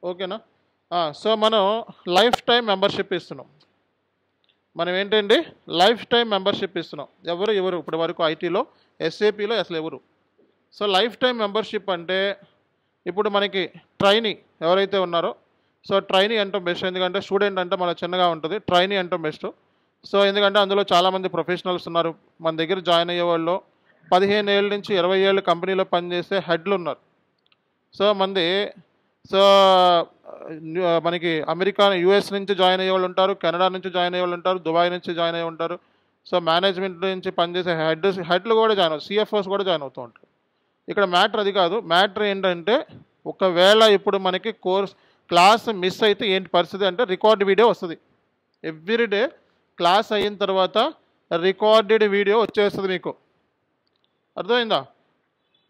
ఓకేనా. సో మనం లైఫ్ టైం మెంబర్షిప్ ఇస్తున్నాం. మనం ఏంటండి? లైఫ్ టైం మెంబర్షిప్ ఇస్తున్నాం. ఎవరు ఇప్పటి వరకు ఐటీలో, ఎస్ఏపిలో అసలు ఎవరు? సో లైఫ్ టైం మెంబర్షిప్ అంటే ఇప్పుడు మనకి ట్రైనీ ఎవరైతే ఉన్నారో, సో ట్రైనీ అంటాం బెస్ట్. ఎందుకంటే స్టూడెంట్ అంటే మన చిన్నగా ఉంటుంది, ట్రైనీ అంటాం బెస్ట్. సో ఎందుకంటే అందులో చాలామంది ప్రొఫెషనల్స్ ఉన్నారు. మన దగ్గర జాయిన్ అయ్యే వాళ్ళు 15 ఏళ్ళ నుంచి 20 ఏళ్ళు కంపెనీలో పనిచేసే హెడ్లు ఉన్నారు. సో మనకి అమెరికా, యూఎస్ నుంచి జాయిన్ అయ్యే వాళ్ళు ఉంటారు, కెనడా నుంచి జాయిన్ అయ్యే వాళ్ళు ఉంటారు, దుబాయ్ నుంచి జాయిన్ అయ్యి ఉంటారు. సో మేనేజ్మెంట్ నుంచి పనిచేసే హెడ్లు కూడా జాయిన్ అవుతారు, సిఎఫ్ఓస్ కూడా జాయిన్ అవుతూ ఉంటారు. ఇక్కడ మ్యాటర్ అది కాదు. మ్యాటర్ ఏంటంటే ఒకవేళ ఇప్పుడు మనకి క్లాస్ మిస్ అయితే ఏంటి పరిస్థితి అంటే రికార్డ్ వీడియో వస్తుంది. ఎవ్రీడే క్లాస్ అయిన తర్వాత రికార్డెడ్ వీడియో వచ్చేస్తుంది మీకు. అర్థమైందా?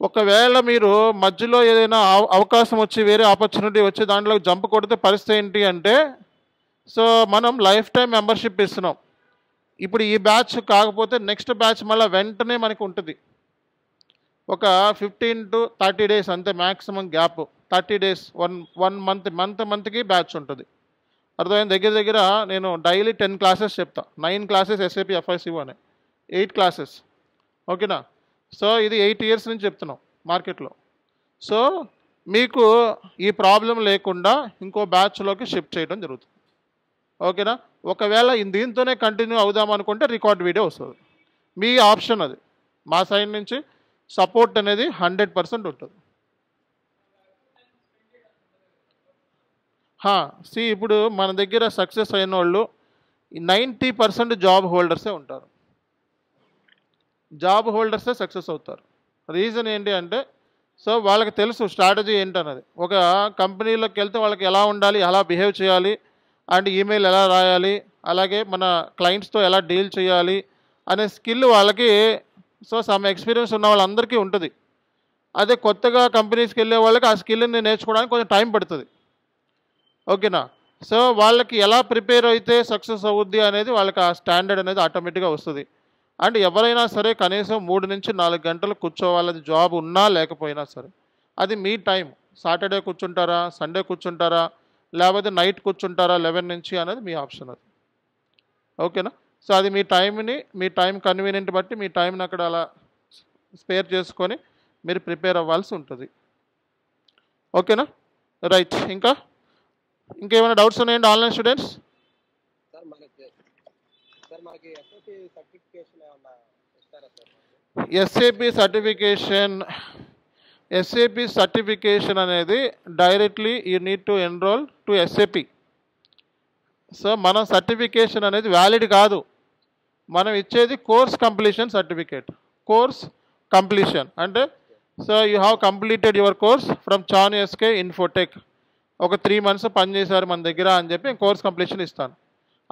ఒకవేళ మీరు మధ్యలో ఏదైనా అవకాశం వచ్చి వేరే ఆపర్చునిటీ వచ్చి దాంట్లో జంప్ కొడితే పరిస్థితి ఏంటి అంటే, సో మనం లైఫ్ టైం మెంబర్షిప్ ఇస్తున్నాం. ఇప్పుడు ఈ బ్యాచ్ కాకపోతే నెక్స్ట్ బ్యాచ్ మళ్ళీ వెంటనే మనకు ఉంటుంది. ఒక 15 to 30 days అంతే మ్యాక్సిమం గ్యాప్. 30 days, వన్ మంత్కి బ్యాచ్ ఉంటుంది. అర్థమైంది? దగ్గర దగ్గర నేను డైలీ 10 classes చెప్తా. 9 classes SAP FICO అని, 8 classes. ఓకేనా? సో ఇది 8 years నుంచి చెప్తున్నాం మార్కెట్లో. సో మీకు ఈ ప్రాబ్లం లేకుండా ఇంకో బ్యాచ్లోకి షిఫ్ట్ చేయడం జరుగుతుంది. ఓకేనా? ఒకవేళ దీంతోనే కంటిన్యూ అవుదాం అనుకుంటే రికార్డ్ వీడియో వస్తుంది. మీ ఆప్షన్ అది. మా సైడ్ నుంచి సపోర్ట్ అనేది 100% ఉంటుంది. ఇప్పుడు మన దగ్గర సక్సెస్ అయిన వాళ్ళు 90% జాబ్ హోల్డర్సే ఉంటారు. జాబ్ హోల్డర్సే సక్సెస్ అవుతారు. రీజన్ ఏంటి అంటే, సో వాళ్ళకి తెలుసు స్ట్రాటజీ ఏంటన్నది. ఒక కంపెనీలోకి వెళ్తే వాళ్ళకి ఎలా ఉండాలి, ఎలా బిహేవ్ చేయాలి, అండ్ ఈమెయిల్ ఎలా రాయాలి, అలాగే మన క్లయింట్స్తో ఎలా డీల్ చేయాలి అనే స్కిల్ వాళ్ళకి, సో సమ్ ఎక్స్పీరియన్స్ ఉన్న వాళ్ళందరికీ ఉంటుంది. అదే కొత్తగా కంపెనీస్కి వెళ్ళే వాళ్ళకి ఆ స్కిల్ని నేర్చుకోవడానికి కొంచెం టైం పడుతుంది. ఓకేనా? సో వాళ్ళకి ఎలా ప్రిపేర్ అయితే సక్సెస్ అవుద్ది అనేది వాళ్ళకి ఆ స్టాండర్డ్ అనేది ఆటోమేటిక్గా వస్తుంది. అండ్ ఎవరైనా సరే కనీసం 3 నుంచి 4 గంటలు కూర్చోవాలని, జాబ్ ఉన్నా లేకపోయినా సరే. అది మీ టైం. సాటర్డే కూర్చుంటారా, సండే కూర్చుంటారా, లేకపోతే నైట్ కూర్చుంటారా 11 నుంచి అనేది మీ ఆప్షన్ అది. ఓకేనా? సో అది మీ టైంని, మీ టైం కన్వీనియంట్ బట్టి మీ టైంని అక్కడ అలా స్పేర్ చేసుకొని మీరు ప్రిపేర్ అవ్వాల్సి ఉంటుంది. ఓకేనా? రైట్. ఇంకేమైనా డౌట్స్ ఉన్నాయండి ఆన్లైన్ స్టూడెంట్స్? SAP సర్టిఫికేషన్ అనేది directly you need to enrol to SAP. So మన సర్టిఫికేషన్ అనేది వ్యాలిడ్ కాదు. మనం ఇచ్చేది course completion certificate. Course completion అంటే, so you have completed your course from Chan SK Infotech. ఒక 3 months పనిచేశారు మన దగ్గర అని చెప్పి కోర్స్ కంప్లీషన్ ఇస్తాను.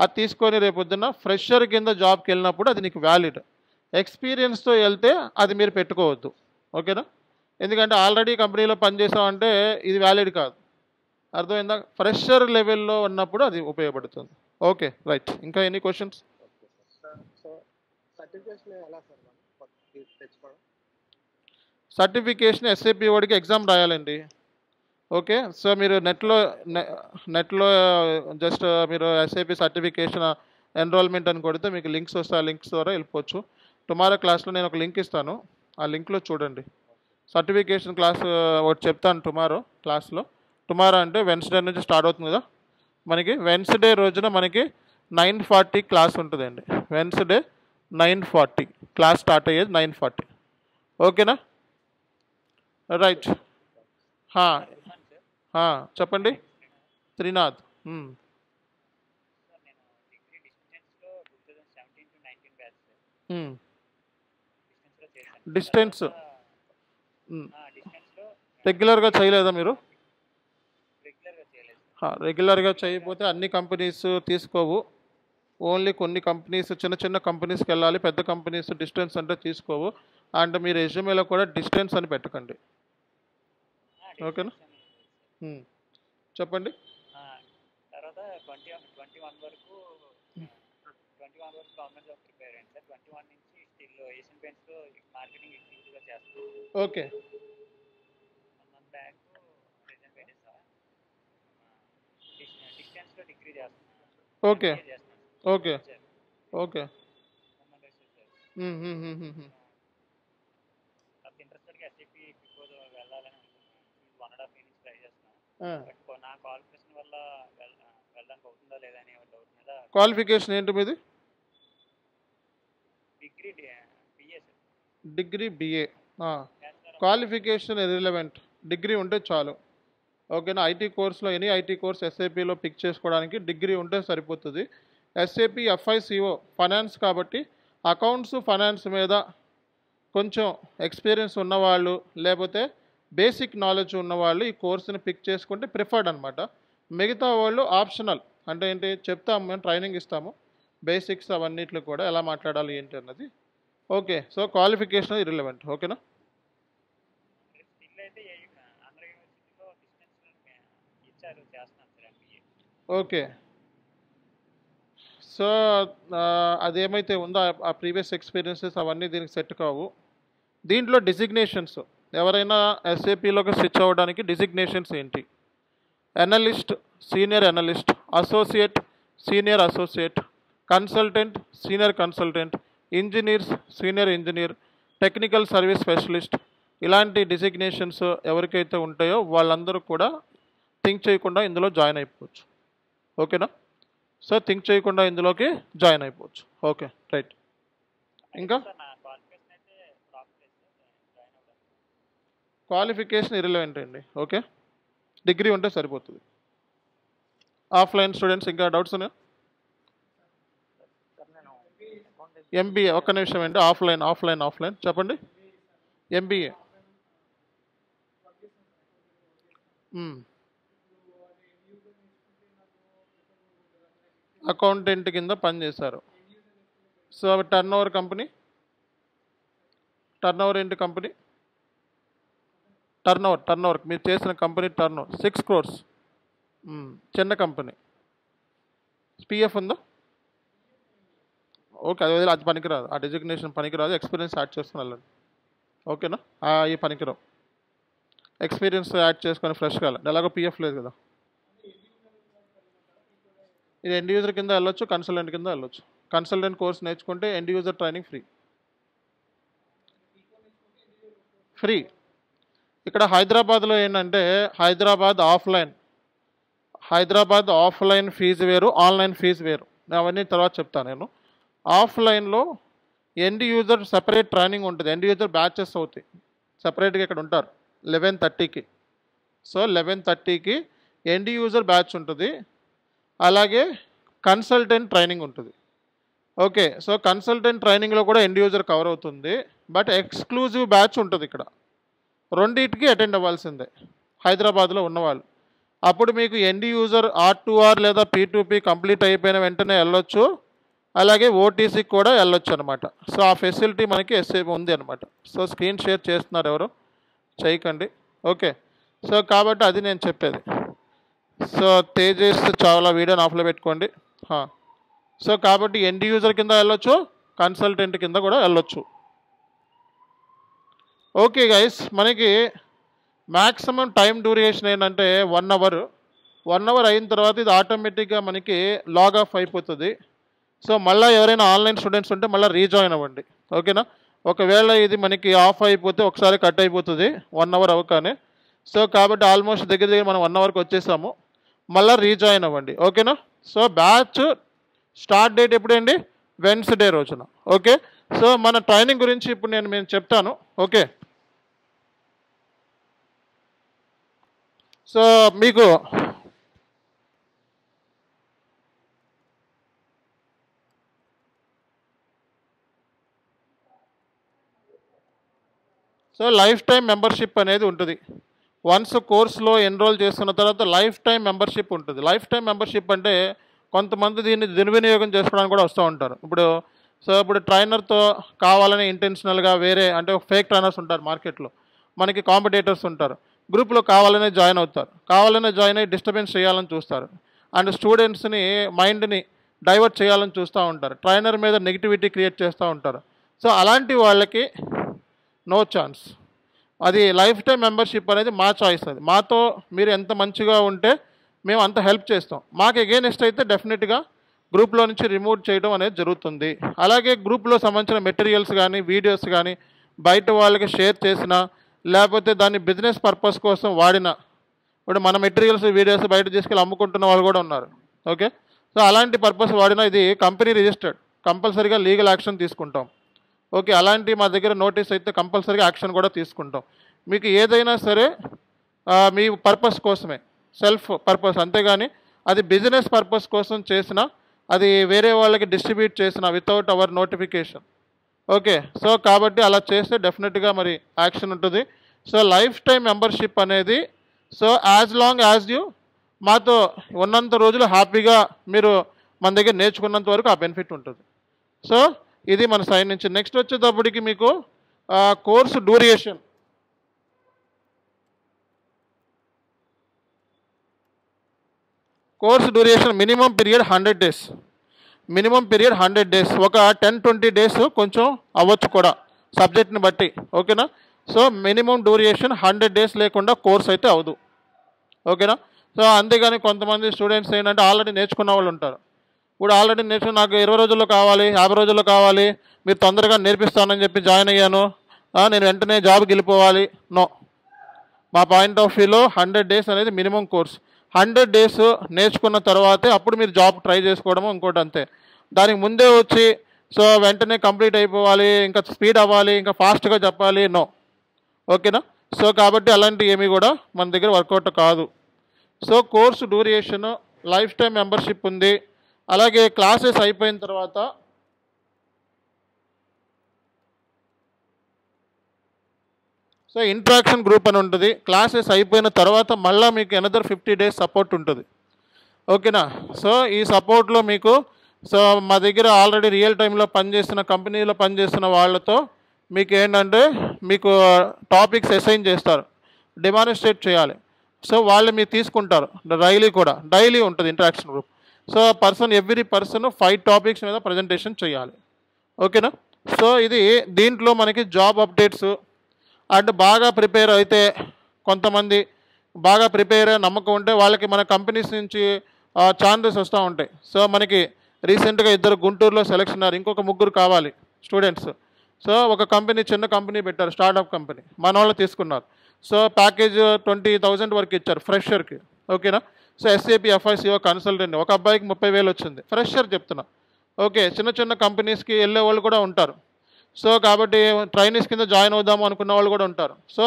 అది తీసుకొని రేపొద్దున ఫ్రెషర్ కింద జాబ్కి వెళ్ళినప్పుడు అది నీకు వ్యాలిడ్. ఎక్స్పీరియన్స్తో వెళ్తే అది మీరు పెట్టుకోవద్దు. ఓకేనా? ఎందుకంటే ఆల్రెడీ కంపెనీలో పనిచేసామంటే ఇది వ్యాలిడ్ కాదు. అర్థమైందా? ఫ్రెషర్ లెవెల్లో ఉన్నప్పుడు అది ఉపయోగపడుతుంది. Okay, right. ఇంకా ఎనీ క్వశ్చన్స్? సర్టిఫికేషన్ SAP వాడికి ఎగ్జామ్ రాయాలండి. ఓకే, సో మీరు నెట్లో జస్ట్ మీరు SAP సర్టిఫికేషన్ ఎన్రోల్మెంట్ అని కొడితే మీకు లింక్స్ వస్తే ఆ లింక్స్ ద్వారా వెళ్ళిపోవచ్చు. టుమారో క్లాస్లో నేను ఒక లింక్ ఇస్తాను, ఆ లింక్లో చూడండి. సర్టిఫికేషన్ క్లాస్ ఒకటి చెప్తాను టుమారో క్లాస్లో. టుమారో అంటే వెన్స్డే నుంచి స్టార్ట్ అవుతుంది కదా మనకి. వెన్స్డే రోజున మనకి 9:40 క్లాస్ ఉంటుందండి. వెన్స్డే 9:40 క్లాస్ స్టార్ట్ అయ్యేది 9:40. ఓకేనా? రైట్. చెప్పండి త్రినాథ్. డిస్టెన్స్ రెగ్యులర్గా చేయలేదా మీరు? రెగ్యులర్గా చేయకపోతే అన్ని కంపెనీస్ తీసుకోవు. ఓన్లీ కొన్ని కంపెనీస్, చిన్న చిన్న కంపెనీస్కి వెళ్ళాలి. పెద్ద కంపెనీస్ డిస్టెన్స్ అంటే తీసుకోవు. అండ్ మీరు రెజ్యూమేలో కూడా డిస్టెన్స్ అని పెట్టకండి. ఓకేనా? చెప్పండి. తర్వాత 21 వరకు గవర్నమెంట్ జాబ్ ప్రిపేర్ అయ్యాను సార్. 21 నుంచి స్టిల్ ఏషియన్ పెయింట్స్లో మార్కెటింగ్ ఎగ్జిక్యూటివ్గా చేస్తాను. ఓకే. 1 month బ్యాక్ రిజైన్ పెట్టేసాను. డిస్టెన్స్లో డిగ్రీ చేస్తున్నాను. Okay okay okay. ఇంట్రెస్టెడ్గా SAP బిఫోర్ వెళ్ళాలని అనుకుంటున్నాను. 1.5 years ట్రై చేస్తున్నాను. బట్ నా క్వాలిఫికేషన్ వల్ల వెళ్ళడానికి అవుతుందా లేదా అనే డౌట్ మీద. క్వాలిఫికేషన్ ఏంటి మీది? Degree BA. Qualification irrelevant. Degree ఉంటే చాలు. ఓకేనా? ఐటీ కోర్స్లో ఎనీ ఐటీ కోర్స్ SAPలో పిక్ చేసుకోవడానికి డిగ్రీ ఉంటే సరిపోతుంది. SAP FICO ఫైనాన్స్ కాబట్టి అకౌంట్స్ ఫైనాన్స్ మీద కొంచెం ఎక్స్పీరియన్స్ ఉన్నవాళ్ళు లేకపోతే బేసిక్ నాలెడ్జ్ ఉన్నవాళ్ళు ఈ కోర్సుని పిక్ చేసుకుంటే ప్రిఫర్డ్ అనమాట. మిగతా వాళ్ళు ఆప్షనల్. అంటే ఏంటి చెప్తాము, మేము ట్రైనింగ్ ఇస్తాము, బేసిక్స్ అవన్నిట్లు కూడా ఎలా మాట్లాడాలి ఏంటి అన్నది. Okay, so qualification irrelevant. ఓకేనా? ఓకే. సో, అదేమైతే ఉందో ఆ ప్రీవియస్ ఎక్స్‌పీరియన్సెస్ అవన్నీ దీనికి సెట్ కావు. దీంట్లో డిజిగ్నేషన్స్ ఎవరైనా ఎస్ఏపిలోకి స్విచ్ అవ్వడానికి డిజిగ్నేషన్స్ ఏంటి? Analyst, senior analyst, associate, senior associate, consultant, senior consultant, engineers, senior engineer, technical service specialist, ఇలాంటి డిజిగ్నేషన్స్ ఎవరికైతే ఉంటాయో వాళ్ళందరూ కూడా థింక్ చేయకుండా ఇందులో జాయిన్ అయిపోవచ్చు. ఓకేనా? సో థింక్ చేయకుండా ఇందులోకి జాయిన్ అయిపోవచ్చు. Okay, right. ఇంకా సార్ నా క్వాలిఫికేషన్ అయితే ప్రాపర్ జాయిన్ అవ్వడానికి. క్వాలిఫికేషన్ ఇర్రిలవెంట్ అండి. ఓకే, డిగ్రీ ఉంటే సరిపోతుంది. ఆఫ్లైన్ స్టూడెంట్స్ ఇంకా డౌట్స్ ఉన్నాయా? సార్ నేను అకౌంట్ ఎంబీఏ, ఒక్క నిమిషం అండి. ఆఫ్లైన్ చెప్పండి. ఎంబీఏ అకౌంటెంట్ కింద పనిచేశారు. So turn over company, turn over ఏంటి కంపెనీ? టర్న్ ఓవర్ మీరు చేసిన కంపెనీ టర్న్ ఓవర్ 6 crores. చిన్న కంపెనీ. పిఎఫ్ ఉందా? ఓకే, అది పనికిరాదు. ఆ డెసిగ్నేషన్ పనికిరాదు. ఎక్స్పీరియన్స్ యాడ్ చేసుకుని వెళ్ళండి. ఓకేనా? ఈ పనికిరావు. ఎక్స్పీరియన్స్ యాడ్ చేసుకొని ఫ్రెష్గా వెళ్ళండి. ఎలాగో పిఎఫ్ లేదు కదా. ఇది ఎండ్ యూజర్ కింద వెళ్ళొచ్చు, కన్సల్టెంట్ కింద వెళ్ళొచ్చు. కన్సల్టెంట్ కోర్స్ నేర్చుకుంటే ఎండ్ యూజర్ ట్రైనింగ్ ఫ్రీ. ఇక్కడ హైదరాబాద్లో ఏంటంటే హైదరాబాద్ ఆఫ్లైన్ ఫీజు వేరు, ఆన్లైన్ ఫీజు వేరు. అవన్నీ తర్వాత చెప్తాను నేను. ఆఫ్లైన్లో ఎండ్ యూజర్ సెపరేట్ ట్రైనింగ్ ఉంటుంది. ఎండ్ యూజర్ బ్యాచెస్ అవుతాయి, సెపరేట్గా ఇక్కడ ఉంటారు 11:30కి. సో 11:30కి ఎండ్ యూజర్ బ్యాచ్ ఉంటుంది, అలాగే కన్సల్టెంట్ ట్రైనింగ్ ఉంటుంది. ఓకే, సో కన్సల్టెంట్ ట్రైనింగ్లో కూడా ఎండ్ యూజర్ కవర్ అవుతుంది. బట్ ఎక్స్క్లూజివ్ బ్యాచ్ ఉంటుంది ఇక్కడ. రెండింటికి అటెండ్ అవ్వాల్సిందే హైదరాబాద్లో ఉన్నవాళ్ళు. అప్పుడు మీకు ఎండ్ యూజర్ R2R లేదా P2P కంప్లీట్ అయిపోయిన వెంటనే వెళ్ళొచ్చు, అలాగే ఓటీసీకి కూడా వెళ్ళొచ్చు అనమాట. సో ఆ ఫెసిలిటీ మనకి ఎస్ఏపి ఉంది అనమాట. సో స్క్రీన్ షేర్ చేస్తున్నారు, ఎవరు చేయకండి. ఓకే, సో కాబట్టి అది నేను చెప్పేది. సో తేజస్ చాలా వీడియోని ఆఫ్లో పెట్టుకోండి. సో కాబట్టి ఎండ్ యూజర్ కింద వెళ్ళొచ్చు, కన్సల్టెంట్ కింద కూడా వెళ్ళొచ్చు. ఓకే గైస్, మనకి మ్యాక్సిమం టైం డ్యూరేషన్ ఏంటంటే 1 hour. 1 hour అయిన తర్వాత ఇది ఆటోమేటిక్గా మనకి లాగ్ ఆఫ్ అయిపోతుంది. సో మళ్ళీ ఎవరైనా ఆన్లైన్ స్టూడెంట్స్ ఉంటే మళ్ళీ రీజాయిన్ అవ్వండి. ఓకేనా? ఒకవేళ ఇది మనకి ఆఫ్ అయిపోతే ఒకసారి కట్ అయిపోతుంది 1 hour అవ్వగానే. సో కాబట్టి ఆల్మోస్ట్ దగ్గర మనం 1 hourకి వచ్చేసాము. మళ్ళీ రీజాయిన్ అవ్వండి. ఓకేనా? సో బ్యాచ్ స్టార్ట్ డేట్ ఎప్పుడండి? వెన్స్డే రోజున. ఓకే, సో మన ట్రైనింగ్ గురించి ఇప్పుడు నేను చెప్తాను. ఓకే, సో మీకు లైఫ్ టైం మెంబర్షిప్ అనేది ఉంటుంది. వన్స్ కోర్సులో ఎన్రోల్ చేసుకున్న తర్వాత లైఫ్ టైం మెంబర్షిప్ ఉంటుంది. లైఫ్ టైం మెంబర్షిప్ అంటే కొంతమంది దీన్ని దుర్వినియోగం చేసుకోవడానికి కూడా వస్తూ ఉంటారు. ఇప్పుడు ట్రైనర్తో కావాలని ఇంటెన్షనల్గా వేరే అంటే ఫేక్ ట్రైనర్స్ ఉంటారు మార్కెట్లో, మనకి కాంపిటేటర్స్ ఉంటారు. గ్రూప్లో కావాలనే జాయిన్ అవుతారు, కావాలనే జాయిన్ అయ్యి డిస్టర్బెన్స్ చేయాలని చూస్తారు, అండ్ స్టూడెంట్స్ని మైండ్ని డైవర్ట్ చేయాలని చూస్తూ ఉంటారు, ట్రైనర్ మీద నెగిటివిటీ క్రియేట్ చేస్తూ ఉంటారు. సో అలాంటి వాళ్ళకి నో ఛాన్స్. అది లైఫ్ టైం మెంబర్షిప్ అనేది మా చాయిస్. అది మాతో మీరు ఎంత మంచిగా ఉంటే మేము అంత హెల్ప్ చేస్తాం. మాకు ఎగైనెస్ట్ అయితే డెఫినెట్గా గ్రూప్లో నుంచి రిమూవ్ చేయడం అనేది జరుగుతుంది. అలాగే గ్రూప్లో సంబంధించిన మెటీరియల్స్ కానీ వీడియోస్ కానీ బయట వాళ్ళకి షేర్ చేసినా, లేకపోతే దాన్ని బిజినెస్ పర్పస్ కోసం వాడినా, ఇప్పుడు మన మెటీరియల్స్ వీడియోస్ బయట తీసుకెళ్ళి అమ్ముకుంటున్న వాళ్ళు కూడా ఉన్నారు. ఓకే, సో అలాంటి పర్పస్ వాడినా ఇది కంపెనీ రిజిస్టర్డ్, కంపల్సరీగా లీగల్ యాక్షన్ తీసుకుంటాం. ఓకే, అలాంటి మా దగ్గర నోటీస్ అయితే కంపల్సరీగా యాక్షన్ కూడా తీసుకుంటాం. మీకు ఏదైనా సరే మీ పర్పస్ కోసమే, సెల్ఫ్ పర్పస్, అంతేగాని అది బిజినెస్ పర్పస్ కోసం చేసినా, అది వేరే వాళ్ళకి డిస్ట్రిబ్యూట్ చేసిన without hour notification. Okay, so కాబట్టి అలా చేస్తే డెఫినెట్గా మరి యాక్షన్ ఉంటుంది. సో లైఫ్ టైం మెంబర్షిప్ అనేది so as long as you మాతో ఉన్నంత రోజులు హ్యాపీగా మీరు మన దగ్గర నేర్చుకున్నంత వరకు ఆ బెనిఫిట్ ఉంటుంది. సో ఇది మన సైడ్ నుంచి. నెక్స్ట్ వచ్చేటప్పటికి మీకు course duration. Course duration minimum period 100 days. Minimum period 100 days. ఒక 10-20 days కొంచెం అవ్వచ్చు కూడా సబ్జెక్ట్ని బట్టి. ఓకేనా? సో మినిమం డ్యూరేషన్ 100 days లేకుండా కోర్స్ అయితే అవదు. ఓకేనా? సో అంతేగాని కొంతమంది స్టూడెంట్స్ ఏంటంటే ఆల్రెడీ నేర్చుకున్న వాళ్ళు ఉంటారు. ఇప్పుడు ఆల్రెడీ నేర్చుకుని నాకు 20 రోజుల్లో కావాలి, 50 రోజుల్లో కావాలి, మీరు తొందరగా నేర్పిస్తానని చెప్పి జాయిన్ అయ్యాను, నేను వెంటనే జాబ్కి వెళ్ళిపోవాలి. నో, మా పాయింట్ ఆఫ్ వ్యూలో 100 days అనేది మినిమం కోర్స్. 100 days నేర్చుకున్న తర్వాతే అప్పుడు మీరు జాబ్ ట్రై చేసుకోవడము ఇంకోటి అంతే. దానికి ముందే వచ్చి సో వెంటనే కంప్లీట్ అయిపోవాలి, ఇంకా స్పీడ్ అవ్వాలి, ఇంకా ఫాస్ట్గా చెప్పాలి, నో. ఓకేనా? సో కాబట్టి అలాంటివి ఏమీ కూడా మన దగ్గర వర్కౌట్ కాదు. So course duration life time membership ఉంది. అలాగే క్లాసెస్ అయిపోయిన తర్వాత సో ఇంట్రాక్షన్ గ్రూప్ అని ఉంటుంది. క్లాసెస్ అయిపోయిన తర్వాత మళ్ళీ మీకు అనదర్ 50 days సపోర్ట్ ఉంటుంది. ఓకేనా? సో ఈ సపోర్ట్లో మీకు సో మా దగ్గర ఆల్రెడీ రియల్ టైంలో పనిచేస్తున్న కంపెనీలో పనిచేస్తున్న వాళ్ళతో మీకు ఏంటంటే మీకు టాపిక్స్ అసైన్ చేస్తారు, డెమాన్స్ట్రేట్ చేయాలి. సో వాళ్ళు మీరు తీసుకుంటారు డైలీ ఉంటుంది interaction group. So every person 5 topics మీద ప్రజెంటేషన్ చేయాలి. ఓకేనా? సో ఇది దీంట్లో మనకి జాబ్ అప్డేట్స్ అండ్ బాగా ప్రిపేర్ అయితే కొంతమంది బాగా ప్రిపేర్ నమ్మకం ఉంటే వాళ్ళకి మన కంపెనీస్ నుంచి ఛాన్సెస్ వస్తూ ఉంటాయి. సో మనకి రీసెంట్గా 2 గుంటూరులో సెలెక్షన్ అయ్యారు, ఇంకొక 3 కావాలి స్టూడెంట్స్. సో ఒక కంపెనీ చిన్న కంపెనీ పెట్టారు, స్టార్టప్ కంపెనీ, మన వాళ్ళు తీసుకున్నారు. సో ప్యాకేజ్ 20,000 వరకు ఇచ్చారు ఫ్రెషర్కి. ఓకేనా? సో SAP FICO కన్సల్టెంట్ ఒక అబ్బాయికి 30,000 వచ్చింది, ఫ్రెషర్ చెప్తున్నా. ఓకే, చిన్న చిన్న కంపెనీస్కి వెళ్ళే వాళ్ళు కూడా ఉంటారు. సో కాబట్టి ట్రైనీస్ కింద జాయిన్ అవుదాము అనుకున్న వాళ్ళు కూడా ఉంటారు. సో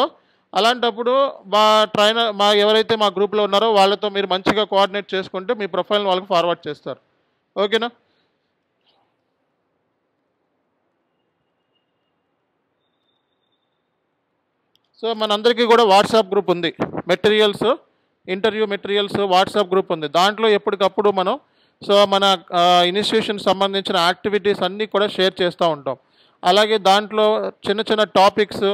అలాంటప్పుడు ఎవరైతే మా గ్రూప్లో ఉన్నారో వాళ్ళతో మీరు మంచిగా కోఆర్డినేట్ చేసుకుంటే మీ ప్రొఫైల్ని వాళ్ళకి ఫార్వర్డ్ చేస్తారు. ఓకేనా? సో మనందరికీ కూడా వాట్సాప్ గ్రూప్ ఉంది, ఇంటర్వ్యూ మెటీరియల్స్ వాట్సాప్ గ్రూప్ ఉంది. దాంట్లో ఎప్పటికప్పుడు మనం సో మన ఇన్స్టిట్యూషన్ సంబంధించిన యాక్టివిటీస్ అన్నీ కూడా షేర్ చేస్తూ ఉంటాం. అలాగే దాంట్లో చిన్న చిన్న టాపిక్స్,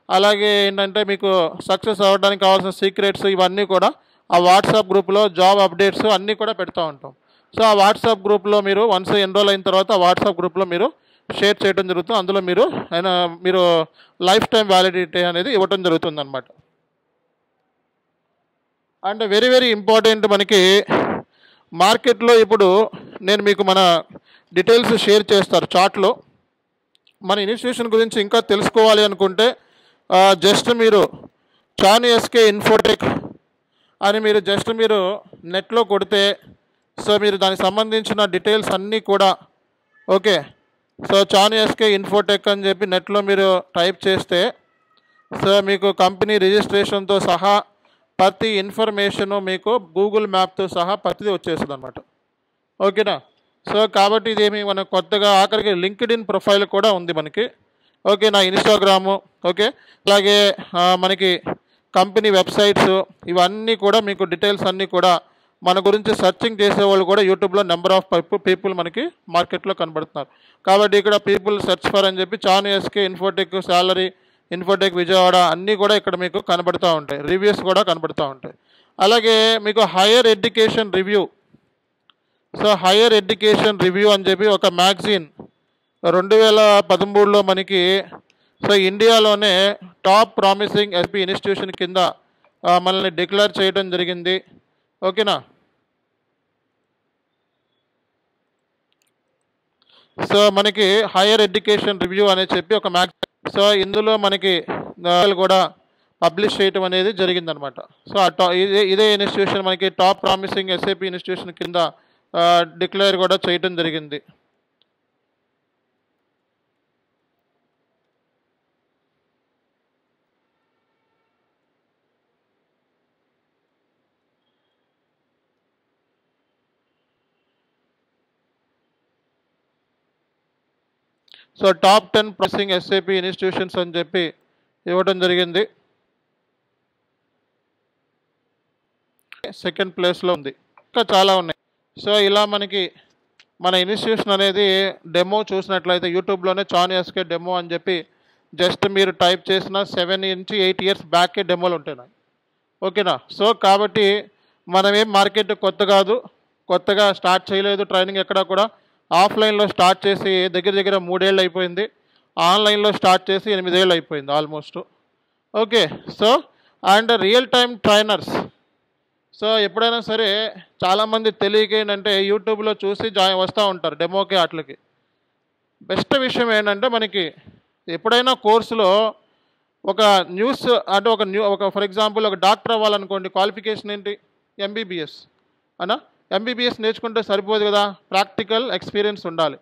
అలాగే ఏంటంటే మీకు సక్సెస్ అవ్వడానికి కావాల్సిన సీక్రెట్స్ ఇవన్నీ కూడా ఆ వాట్సాప్ గ్రూప్లో జాబ్ అప్డేట్స్ అన్నీ కూడా పెడతా ఉంటాం. సో ఆ వాట్సాప్ గ్రూప్లో మీరు వన్స్ ఎన్రోల్ అయిన తర్వాత ఆ వాట్సాప్ గ్రూప్లో మీరు షేర్ చేయడం జరుగుతుంది. అందులో మీరు లైఫ్ టైం వ్యాలిడిటీ అనేది ఇవ్వటం జరుగుతుంది అన్నమాట. అండ్ వెరీ వెరీ ఇంపార్టెంట్, మనకి మార్కెట్లో ఇప్పుడు నేను మీకు మన డీటెయిల్స్ షేర్ చేస్తారు చాట్లో. మన ఇన్స్టిట్యూషన్ గురించి ఇంకా తెలుసుకోవాలి అనుకుంటే జస్ట్ మీరు చాను ఎస్కే ఇన్ఫోటెక్ అని మీరు నెట్లో కొడితే సో మీరు దానికి సంబంధించిన డీటెయిల్స్ అన్నీ కూడా okay. So Chanu SK Infotech అని చెప్పి నెట్లో మీరు టైప్ చేస్తే సో మీకు కంపెనీ రిజిస్ట్రేషన్తో సహా ప్రతి ఇన్ఫర్మేషను మీకు గూగుల్ మ్యాప్తో సహా ప్రతిదీ వచ్చేస్తుంది అనమాట. ఓకేనా? సో కాబట్టి ఇదేమి మనకు కొత్తగా ఆఖరికి లింక్డ్ఇన్ ప్రొఫైల్ కూడా ఉంది మనకి. ఓకే, నా ఇన్స్టాగ్రాము, ఓకే, అలాగే మనకి కంపెనీ వెబ్సైట్స్ ఇవన్నీ కూడా మీకు డీటెయిల్స్ అన్నీ కూడా మన గురించి సెర్చింగ్ చేసేవాళ్ళు కూడా యూట్యూబ్లో నెంబర్ ఆఫ్ పీపుల్ మనకి మార్కెట్లో కనబడుతున్నారు. కాబట్టి ఇక్కడ పీపుల్ సెర్చ్ ఫర్ అని చెప్పి Chanu SK Infotech salary, Infotech Vijayawada అన్నీ కూడా ఇక్కడ మీకు కనబడుతూ ఉంటాయి, రివ్యూస్ కూడా కనబడుతూ ఉంటాయి. అలాగే మీకు higher education review, so higher education review అని చెప్పి ఒక మ్యాగజైన్ 2013లో మనకి సో ఇండియాలోనే టాప్ ప్రామిసింగ్ ఎస్పీ ఇన్స్టిట్యూషన్ కింద మనల్ని డిక్లేర్ చేయడం జరిగింది. ఓకేనా? సో మనకి హైయర్ ఎడ్యుకేషన్ రివ్యూ అని చెప్పి ఒక మ్యాగజైన్, సో ఇందులో మనకి కూడా పబ్లిష్ చేయటం అనేది జరిగిందనమాట. సో ఇదే ఇన్స్టిట్యూషన్ మనకి టాప్ ప్రామిసింగ్ SAP ఇన్స్టిట్యూషన్ కింద డిక్లేర్ కూడా చేయటం జరిగింది. So top 10 promising SAP institutions అని చెప్పి ఇవ్వడం జరిగింది. సెకండ్ ప్లేస్లో ఉంది, ఇంకా చాలా ఉన్నాయి. సో ఇలా మనకి మన ఇన్స్టిట్యూషన్ అనేది డెమో చూసినట్లయితే యూట్యూబ్లోనే చాను ఎస్కే డెమో అని చెప్పి జస్ట్ మీరు టైప్ చేసిన 7 నుంచి 8 ఇయర్స్ బ్యాకే డెమోలు ఉంటున్నాయి. ఓకేనా? సో కాబట్టి మనమేం మార్కెట్ కొత్త కాదు, కొత్తగా స్టార్ట్ చేయలేదు ట్రైనింగ్ ఎక్కడ కూడా. ఆఫ్లైన్లో స్టార్ట్ చేసి దగ్గర దగ్గర 3 ఏళ్ళు అయిపోయింది. ఆన్లైన్లో స్టార్ట్ చేసి 8 ఏళ్ళు అయిపోయింది almost. Okay. So and real time trainers. So ఎప్పుడైనా సరే చాలామంది తెలియక ఏంటంటే యూట్యూబ్లో చూసి వస్తూ ఉంటారు డెమోకి వాటికి. బెస్ట్ విషయం ఏంటంటే మనకి ఎప్పుడైనా కోర్సులో ఒక న్యూస్ అంటే ఒక ఫర్ ఎగ్జాంపుల్ ఒక డాక్టర్ అవ్వాలనుకోండి, క్వాలిఫికేషన్ ఏంటి? ఎంబీబీఎస్ అనా? ఎంబీబీఎస్ నేర్చుకుంటే సరిపోదు కదా, ప్రాక్టికల్ ఎక్స్పీరియన్స్ ఉండాలి.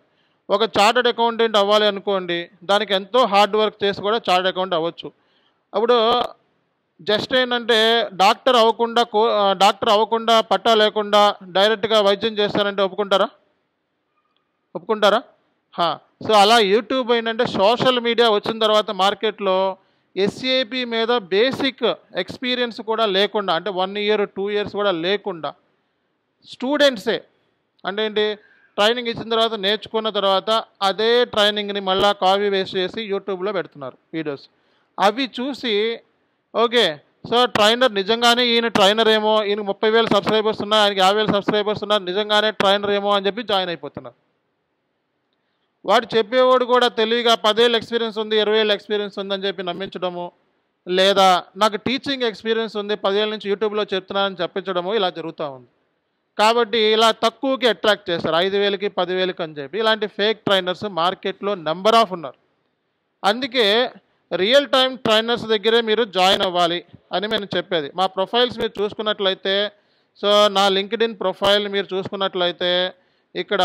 ఒక చార్టర్డ్ అకౌంటెంట్ అవ్వాలి అనుకోండి, దానికి ఎంతో హార్డ్ వర్క్ చేసి కూడా చార్టర్డ్ అకౌంట్ అవ్వచ్చు. అప్పుడు జస్ట్ ఏంటంటే డాక్టర్ అవ్వకుండా పట్టా లేకుండా డైరెక్ట్గా వైద్యం చేస్తారంటే ఒప్పుకుంటారా? సో అలా యూట్యూబ్ ఏంటంటే సోషల్ మీడియా వచ్చిన తర్వాత మార్కెట్లో ఎస్ఏపి మీద బేసిక్ ఎక్స్పీరియన్స్ కూడా లేకుండా, అంటే 1 year 2 years కూడా లేకుండా స్టూడెంట్సే అంటే ఏంటి, ట్రైనింగ్ ఇచ్చిన తర్వాత నేర్చుకున్న తర్వాత అదే ట్రైనింగ్ని మళ్ళీ కాపీ వేస్ట్ చేసి యూట్యూబ్లో పెడుతున్నారు వీడియోస్. అవి చూసి ఓకే సో ట్రైనర్ నిజంగానే ఈయన ట్రైనర్ ఏమో, ఈయనకి 30,000 సబ్స్క్రైబర్స్ ఉన్నారు, ఆయనకి 50,000 సబ్స్క్రైబర్స్ ఉన్నారు, నిజంగానే ట్రైనర్ ఏమో అని చెప్పి జాయిన్ అయిపోతున్నారు. వాడు చెప్పేవాడు కూడా తెలివిగా 10 ఏళ్ళ ఎక్స్పీరియన్స్ ఉంది, 20 ఏళ్ళ ఎక్స్పీరియన్స్ ఉందని చెప్పి నమ్మించడము, లేదా నాకు టీచింగ్ ఎక్స్పీరియన్స్ ఉంది 10 ఏళ్ళ నుంచి యూట్యూబ్లో చెప్తున్నానని చెప్పించడము ఇలా జరుగుతూ ఉంది. కాబట్టి ఇలా తక్కువకి అట్రాక్ట్ చేస్తారు, 5,000కి 10,000కి అని చెప్పి. ఇలాంటి ఫేక్ ట్రైనర్స్ మార్కెట్లో నెంబర్ ఆఫ్ ఉన్నారు. అందుకే రియల్ టైమ్ ట్రైనర్స్ దగ్గరే మీరు జాయిన్ అవ్వాలి అని నేను చెప్పేది. మా ప్రొఫైల్స్ మీరు చూసుకున్నట్లయితే, సో నా లింక్డ్ఇన్ ప్రొఫైల్ మీరు చూసుకున్నట్లయితే ఇక్కడ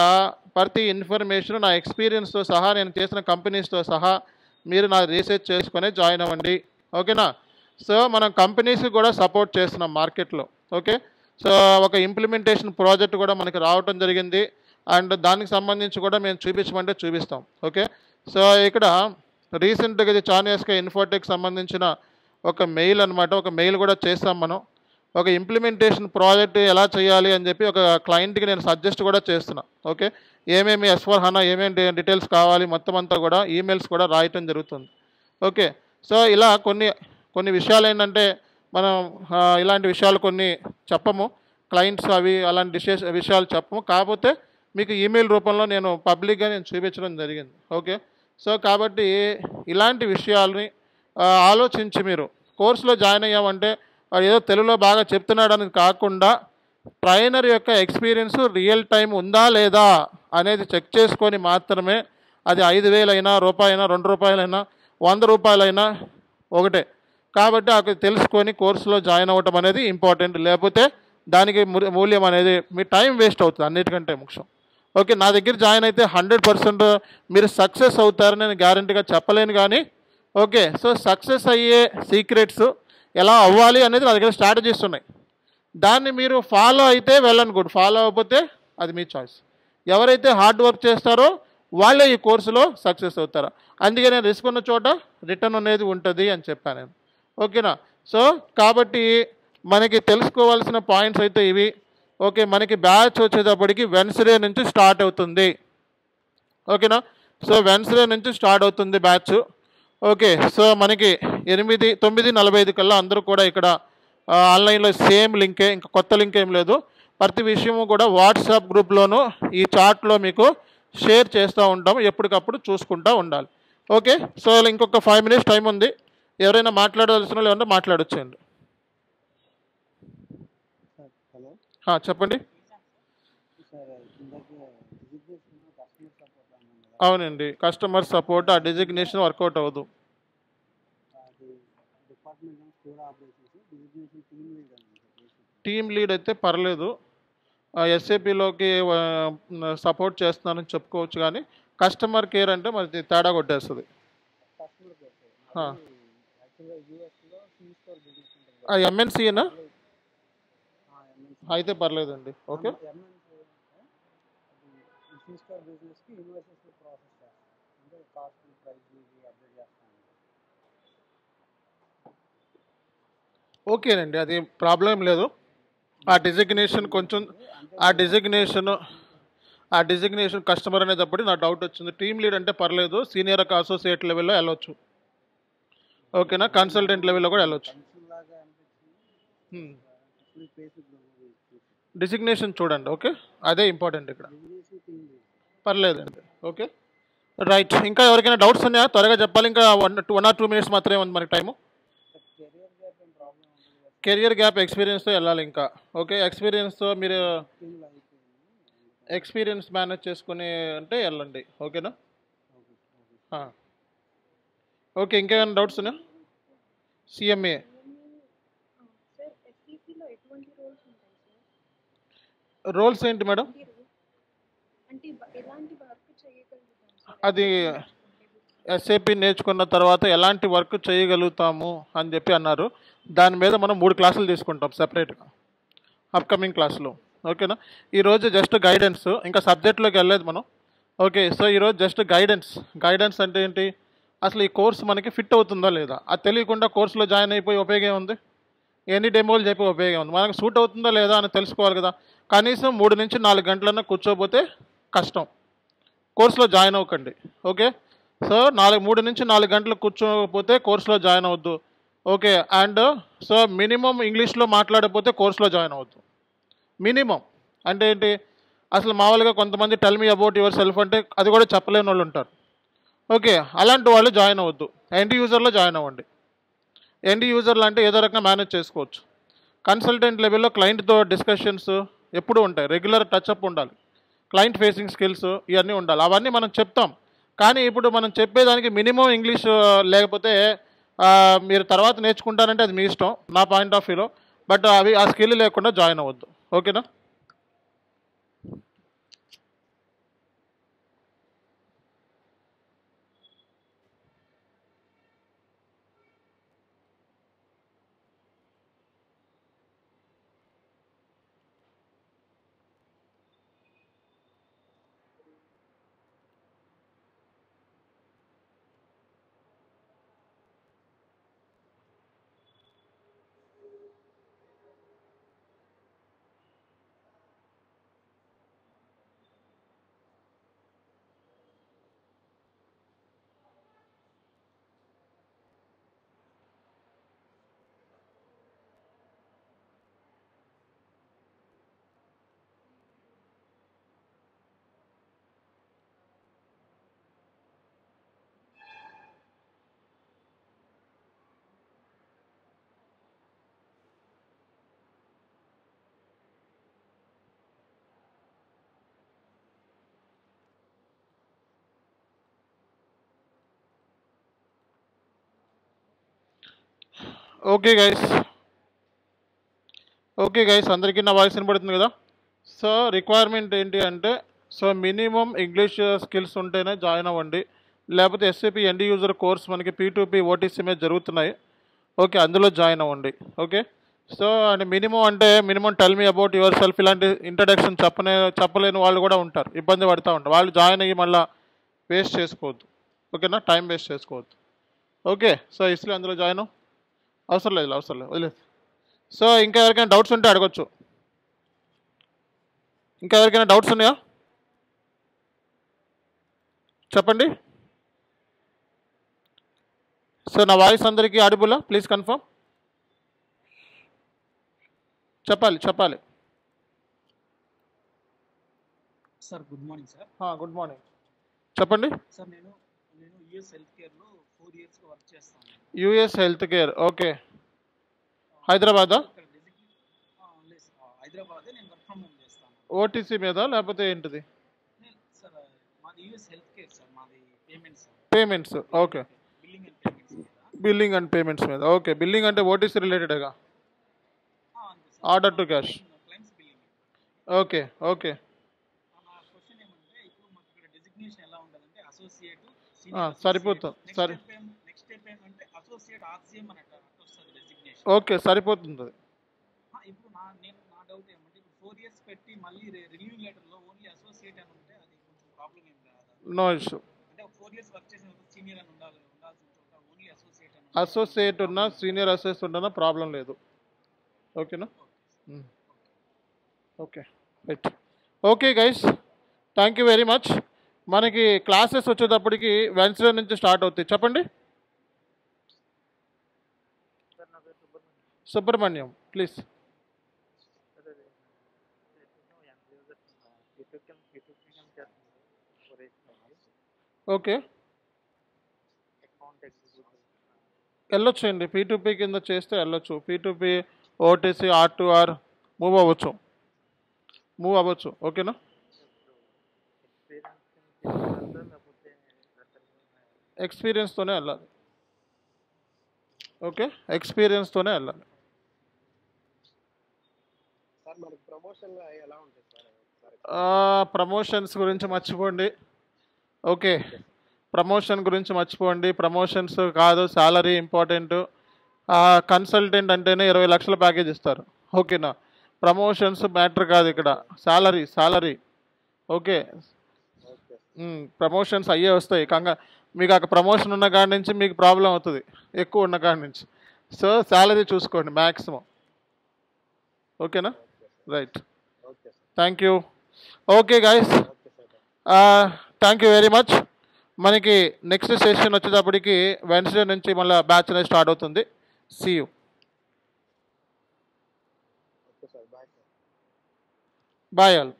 ప్రతి ఇన్ఫర్మేషన్ నా ఎక్స్పీరియన్స్తో సహా, నేను చేసిన కంపెనీస్తో సహా మీరు నా రీసెర్చ్ చేసుకుని జాయిన్ అవ్వండి. ఓకేనా? సో మనం కంపెనీస్కి కూడా సపోర్ట్ చేస్తున్నాం మార్కెట్లో. ఓకే. సో ఒక ఇంప్లిమెంటేషన్ ప్రాజెక్ట్ కూడా మనకి రావటం జరిగింది, అండ్ దానికి సంబంధించి కూడా మేము చూపించమంటే చూపిస్తాం. ఓకే. సో ఇక్కడ రీసెంట్గా ఇది చానియాస్కా ఇన్ఫోటెక్ సంబంధించిన ఒక మెయిల్ అనమాట, ఒక మెయిల్ కూడా చేస్తాం మనం. ఒక ఇంప్లిమెంటేషన్ ప్రాజెక్ట్ ఎలా చేయాలి అని చెప్పి ఒక క్లయింట్కి నేను సజెస్ట్ కూడా చేస్తున్నా. ఓకే. ఏమేమి S/4HANA ఏమేమి డీటెయిల్స్ కావాలి మొత్తం అంతా కూడా ఈమెయిల్స్ కూడా రాయటం జరుగుతుంది. ఓకే. సో ఇలా కొన్ని విషయాలు ఏంటంటే మనం ఇలాంటి విషయాలు కొన్ని చెప్పము, క్లయింట్స్ అవి అలాంటి విషయాలు చెప్పము, కాకపోతే మీకు ఈమెయిల్ రూపంలో నేను పబ్లిక్గా నేను చూపించడం జరిగింది. ఓకే. సో కాబట్టి ఇలాంటి విషయాల్ని ఆలోచించి మీరు కోర్సులో జాయిన్ అయ్యామంటే ఏదో తెలుగులో బాగా చెప్తున్నాడని కాకుండా ట్రైనర్ యొక్క ఎక్స్పీరియన్స్ రియల్ టైం ఉందా లేదా అనేది చెక్ చేసుకొని మాత్రమే, అది 5,000 అయినా, రూపాయైనా, 2 రూపాయలైనా, 100 రూపాయలైనా ఒకటే. కాబట్టి అక్కడ తెలుసుకొని కోర్సులో జాయిన్ అవ్వటం అనేది ఇంపార్టెంట్. లేకపోతే దానికి మూల్యం అనేది మీ టైం వేస్ట్ అవుతుంది అన్నిటికంటే ముఖ్యం. ఓకే. నా దగ్గర జాయిన్ అయితే 100% మీరు సక్సెస్ అవుతారని నేను గ్యారంటీగా చెప్పలేను, కానీ ఓకే. సో సక్సెస్ అయ్యే సీక్రెట్స్ ఎలా అవ్వాలి అనేది నా దగ్గర స్ట్రాటజీస్ ఉన్నాయి. దాన్ని మీరు ఫాలో అయితే వెల్ అండ్ గుడ్, ఫాలో అవ్వకపోతే అది మీ చాయిస్. ఎవరైతే హార్డ్ వర్క్ చేస్తారో వాళ్ళే ఈ కోర్సులో సక్సెస్ అవుతారు. అందుకే నేను రిస్క్ ఉన్న చోట రిటర్న్ అనేది ఉంటుంది అని చెప్పాను నేను. ఓకేనా? సో కాబట్టి మనకి తెలుసుకోవాల్సిన పాయింట్స్ అయితే ఇవి. ఓకే. మనకి బ్యాచ్ వచ్చేటప్పటికి వెన్స్డే నుంచి స్టార్ట్ అవుతుంది. ఓకేనా? సో వెన్స్డే నుంచి స్టార్ట్ అవుతుంది బ్యాచ్. ఓకే. సో మనకి 9:45 కల్లా అందరూ కూడా ఇక్కడ ఆన్లైన్లో సేమ్ లింకే, ఇంకా కొత్త లింక్ ఏం లేదు. ప్రతి విషయము కూడా వాట్సాప్ గ్రూప్లోనూ ఈ చాట్లో మీకు షేర్ చేస్తూ ఉంటాం, ఎప్పటికప్పుడు చూసుకుంటూ ఉండాలి. ఓకే. సో ఇంకొక 5 minutes టైం ఉంది. ఎవరైనా మాట్లాడాల్సిన వాళ్ళు ఏమన్నా మాట్లాడొచ్చండి. హలో చెప్పండి. సార్, ఇందాక డిజిగ్నేషన్ కస్టమర్ సపోర్ట్ అన్నాను కదా, అవునండి, కస్టమర్ సపోర్ట్ ఆ డిజిగ్నేషన్ వర్కౌట్ అవ్వదు. అది department store operations designation team lead అని టీమ్ లీడ్ అయితే పర్లేదు, ఎస్ఏపిలోకి సపోర్ట్ చేస్తున్నానని చెప్పుకోవచ్చు, కానీ కస్టమర్ కేర్ అంటే మరి తేడా కొట్టేస్తుంది. కస్టమర్ కేర్ యాక్చువల్గా యూఎస్లో సి స్టోర్ బిజినెస్ ఉంటుంది. ఎంఎన్సీనా అయితే పర్లేదండి. ఓకే. సి స్టోర్ బిజినెస్కి ఇన్వాయిసెస్ ప్రాసెస్ చేస్తాం, అంటే కాస్ట్ ప్రైస్ అప్డేట్ చేస్తాం. ఓకేనండి, అది ప్రాబ్లం లేదు. ఆ డిజిగ్నేషన్ కొంచెం ఆ డిజిగ్నేషన్ కస్టమర్ అనేటప్పుడు నా డౌట్ వచ్చింది. టీమ్ లీడ్ అంటే పర్లేదు, సీనియర్ అసోసియేట్ లెవెల్లో వెళ్ళొచ్చు. ఓకేనా? కన్సల్టెంట్ లెవెల్లో కూడా వెళ్ళొచ్చు. డిసిగ్నేషన్ చూడండి. ఓకే, అదే ఇంపార్టెంట్ ఇక్కడ. Designation change. పర్లేదండి. Okay, right. ఇంకా ఎవరికైనా డౌట్స్ ఉన్నాయా? త్వరగా చెప్పాలి. ఇంకా 1 or 2 minutes మాత్రమే ఉంది మనకి టైము. కెరియర్ గ్యాప్ ఏం ప్రాబ్లం ఉండదు కదా సార్? కెరియర్ గ్యాప్ ఎక్స్పీరియన్స్తో వెళ్ళాలి ఇంకా. ఓకే, ఎక్స్పీరియన్స్తో మీరు 15 లో అయిపోయింది అందుకని. ఎక్స్పీరియన్స్ మేనేజ్ చేసుకుని అంటే వెళ్ళండి. ఓకేనా? Okay okay. ఆ. ఓకే, ఇంకేమైనా డౌట్స్ ఉన్నాయా? సిఎంఏ సార్ ఎస్ఈపిలో ఎటువంటి రోల్స్ ఉంటాయి సార్? రోల్స్ ఏంటి మేడం? అంటే ఎలాంటి వర్క్ చేయగలుగుతాం సార్? అది ఎస్ఏపి నేర్చుకున్న తర్వాత ఎలాంటి వర్క్ చేయగలుగుతాము అని చెప్పి అన్నారు. దాని మీద మనం 3 క్లాసులు తీసుకుంటాం సెపరేట్గా అప్కమింగ్ క్లాస్లో. ఓకేనా? ఈరోజు జస్ట్ గైడెన్స్, ఇంకా సబ్జెక్ట్లోకి వెళ్ళలేదు మనం. ఓకే, సో ఈరోజు జస్ట్ గైడెన్స్ అంటే ఏంటి, అసలు ఈ కోర్స్ మనకి ఫిట్ అవుతుందా లేదా, అది తెలియకుండా కోర్సులో జాయిన్ అయిపోయి ఉపయోగం ఉంది? ఎన్ని డెమోలు చెప్పి ఉపయోగం ఉంది? మనకు సూట్ అవుతుందా లేదా అని తెలుసుకోవాలి కదా. కనీసం 3 నుంచి 4 గంటలన్నా కూర్చోపోతే కష్టం. కోర్సులో జాయిన్ అవ్వకండి. ఓకే, సో 3 నుంచి 4 గంటలు కూర్చోకపోతే కోర్సులో జాయిన్ అవ్వద్దు. ఓకే, అండ్ సో మినిమం ఇంగ్లీష్లో మాట్లాడకపోతే కోర్సులో జాయిన్ అవ్వద్దు. మినిమం అంటే ఏంటి, అసలు మామూలుగా కొంతమంది tell me about your self అంటే అది కూడా చెప్పలేని వాళ్ళు ఉంటారు. ఓకే, అలాంటి వాళ్ళు జాయిన్ అవ్వద్దు. ఎండ్ యూజర్లో జాయిన్ అవ్వండి. ఎండ్ యూజర్లు అంటే ఏదో రకంగా మేనేజ్ చేసుకోవచ్చు. కన్సల్టెంట్ లెవెల్లో క్లయింట్తో డిస్కషన్స్ ఎప్పుడూ ఉంటాయి, రెగ్యులర్ టచ్అప్ ఉండాలి, క్లయింట్ ఫేసింగ్ స్కిల్స్ ఇవన్నీ ఉండాలి. అవన్నీ మనం చెప్తాం, కానీ ఇప్పుడు మనం చెప్పేదానికి మినిమం ఇంగ్లీష్ లేకపోతే మీరు తర్వాత నేర్చుకుంటారంటే అది మీ ఇష్టం, నా పాయింట్ ఆఫ్ వ్యూలో. బట్ ఆ స్కిల్ లేకుండా జాయిన్ అవ్వద్దు. ఓకేనా? ఓకే గైస్, అందరికీ నా వాయిస్ వినపడుతుంది కదా. సో రిక్వైర్మెంట్ ఏంటి అంటే, సో మినిమం ఇంగ్లీష్ స్కిల్స్ ఉంటేనే జాయిన్ అవ్వండి. లేకపోతే ఎస్ఏపి ఎండ్ యూజర్ కోర్స్ మనకి P2P OTC మీద జరుగుతున్నాయి. ఓకే, అందులో జాయిన్ అవ్వండి. ఓకే, సో అంటే minimum tell me about your self ఇలాంటి ఇంట్రడక్షన్ చెప్పలేని వాళ్ళు కూడా ఉంటారు, ఇబ్బంది పడుతూ ఉంటారు. వాళ్ళు జాయిన్ అయ్యి మళ్ళీ వేస్ట్ చేసుకోవద్దు. ఓకేనా? టైం వేస్ట్ చేసుకోవద్దు. ఓకే, సో ఇస్లీ అందులో జాయిన్ అవసరం లేదు వదిలేదు. సో ఇంకా ఎవరికైనా డౌట్స్ ఉంటే అడగచ్చు. ఇంకా ఎవరికైనా డౌట్స్ ఉన్నాయా? చెప్పండి. సో నా వాయిస్ అందరికీ ఆడిబులా? Please confirm. చెప్పాలి. Sir good morning sir. Good morning, చెప్పండి. సార్ నేను యూఎస్ హెల్త్ కేర్లో 4 years వర్క్ చేస్తాను. US health care. ఓకే, హైదరాబాదా? హైదరాబాదే. నేను వర్క్ ఫ్రమ్ హోమ్ చేస్తాను. ఓటీసీ మీద లేకపోతే ఏంటిది? సార్ మాది యూఎస్ హెల్త్ కేర్ సార్. మాది payments. Okay, billing and payments మీద. ఓకే, బిల్లింగ్ అంటే ఓటీసీ రిలేటెడ్గా, order to cash. Clients billing. Okay. నా క్వశ్చన్ ఏమంటే, ఇప్పుడు మాకు ఇక్కడ డెసిగ్నేషన్ ఎలా ఉంటుందంటే అసోసియేట్, సరిపోతుంది. నెక్స్ట్ స్టెప్ ఏమంటే అసోసియేట్ ఆర్సీఎం అని అట్లా వస్తుంది డెసిగ్నేషన్. ఓకే, సరిపోతుంది. ఇప్పుడు నా డౌట్ ఏమంటే, ఇప్పుడు 4 years పెట్టి మళ్ళీ రివ్యూయింగ్ లెటర్లో ఓన్లీ అసోసియేట్ అని ఉంటే అది కొంచెం ప్రాబ్లం ఏం కాదా? No issue. అంటే 4 years వర్క్ చేసిన సీనియర్ అని ఉండాల్సిన చోట ఓన్లీ అసోసియేట్ అసోసియేట్ ఉన్నా సీనియర్ అసోసియేట్ ఉన్నా ప్రాబ్లం లేదు. ఓకేనా? Okay, right. Okay guys, thank you very much. మనకి క్లాసెస్ వచ్చేటప్పటికి వెన్స్డే నుంచి స్టార్ట్ అవుతాయి. చెప్పండి. Subrahmanyam please. Okay, account executive. వెళ్ళొచ్చు అండి. P2P కింద చేస్తే వెళ్ళొచ్చు. P2P, ఓటీసీ, R2R మూవ్ అవ్వచ్చు. ఓకేనా? ఎక్స్పీరియన్స్తోనే వెళ్ళాలి. ఓకే, ఎక్స్పీరియన్స్తోనే వెళ్ళాలి. సార్ మనకి ప్రమోషన్లు ఎలా ఉంటాయి సార్? ప్రమోషన్స్ గురించి మర్చిపోండి. ఓకే, ప్రమోషన్ గురించి మర్చిపోండి. ప్రమోషన్స్ కాదు, శాలరీ ఇంపార్టెంట్. కన్సల్టెంట్ అంటేనే 20 లక్షల ప్యాకేజ్ ఇస్తారు. ఓకేనా? ప్రమోషన్స్ మ్యాటర్ కాదు ఇక్కడ, శాలరీ. ఓకే, ప్రమోషన్స్ అయ్యే వస్తాయి. మీకు ఆ ప్రమోషన్ ఉన్న కాడి నుంచి మీకు ప్రాబ్లం అవుతుంది, ఎక్కువ ఉన్న కాడి నుంచి. సో శాలరీ చూసుకోండి మ్యాక్సిమం. ఓకేనా? Right, okay sir. Thank you. Okay guys, okay sir. Thank you very much. మనకి నెక్స్ట్ సెషన్ వచ్చేటప్పటికి వెన్స్డే నుంచి మళ్ళీ బ్యాచ్ అనేది స్టార్ట్ అవుతుంది. See you. Okay sir, bye sir. Bye all.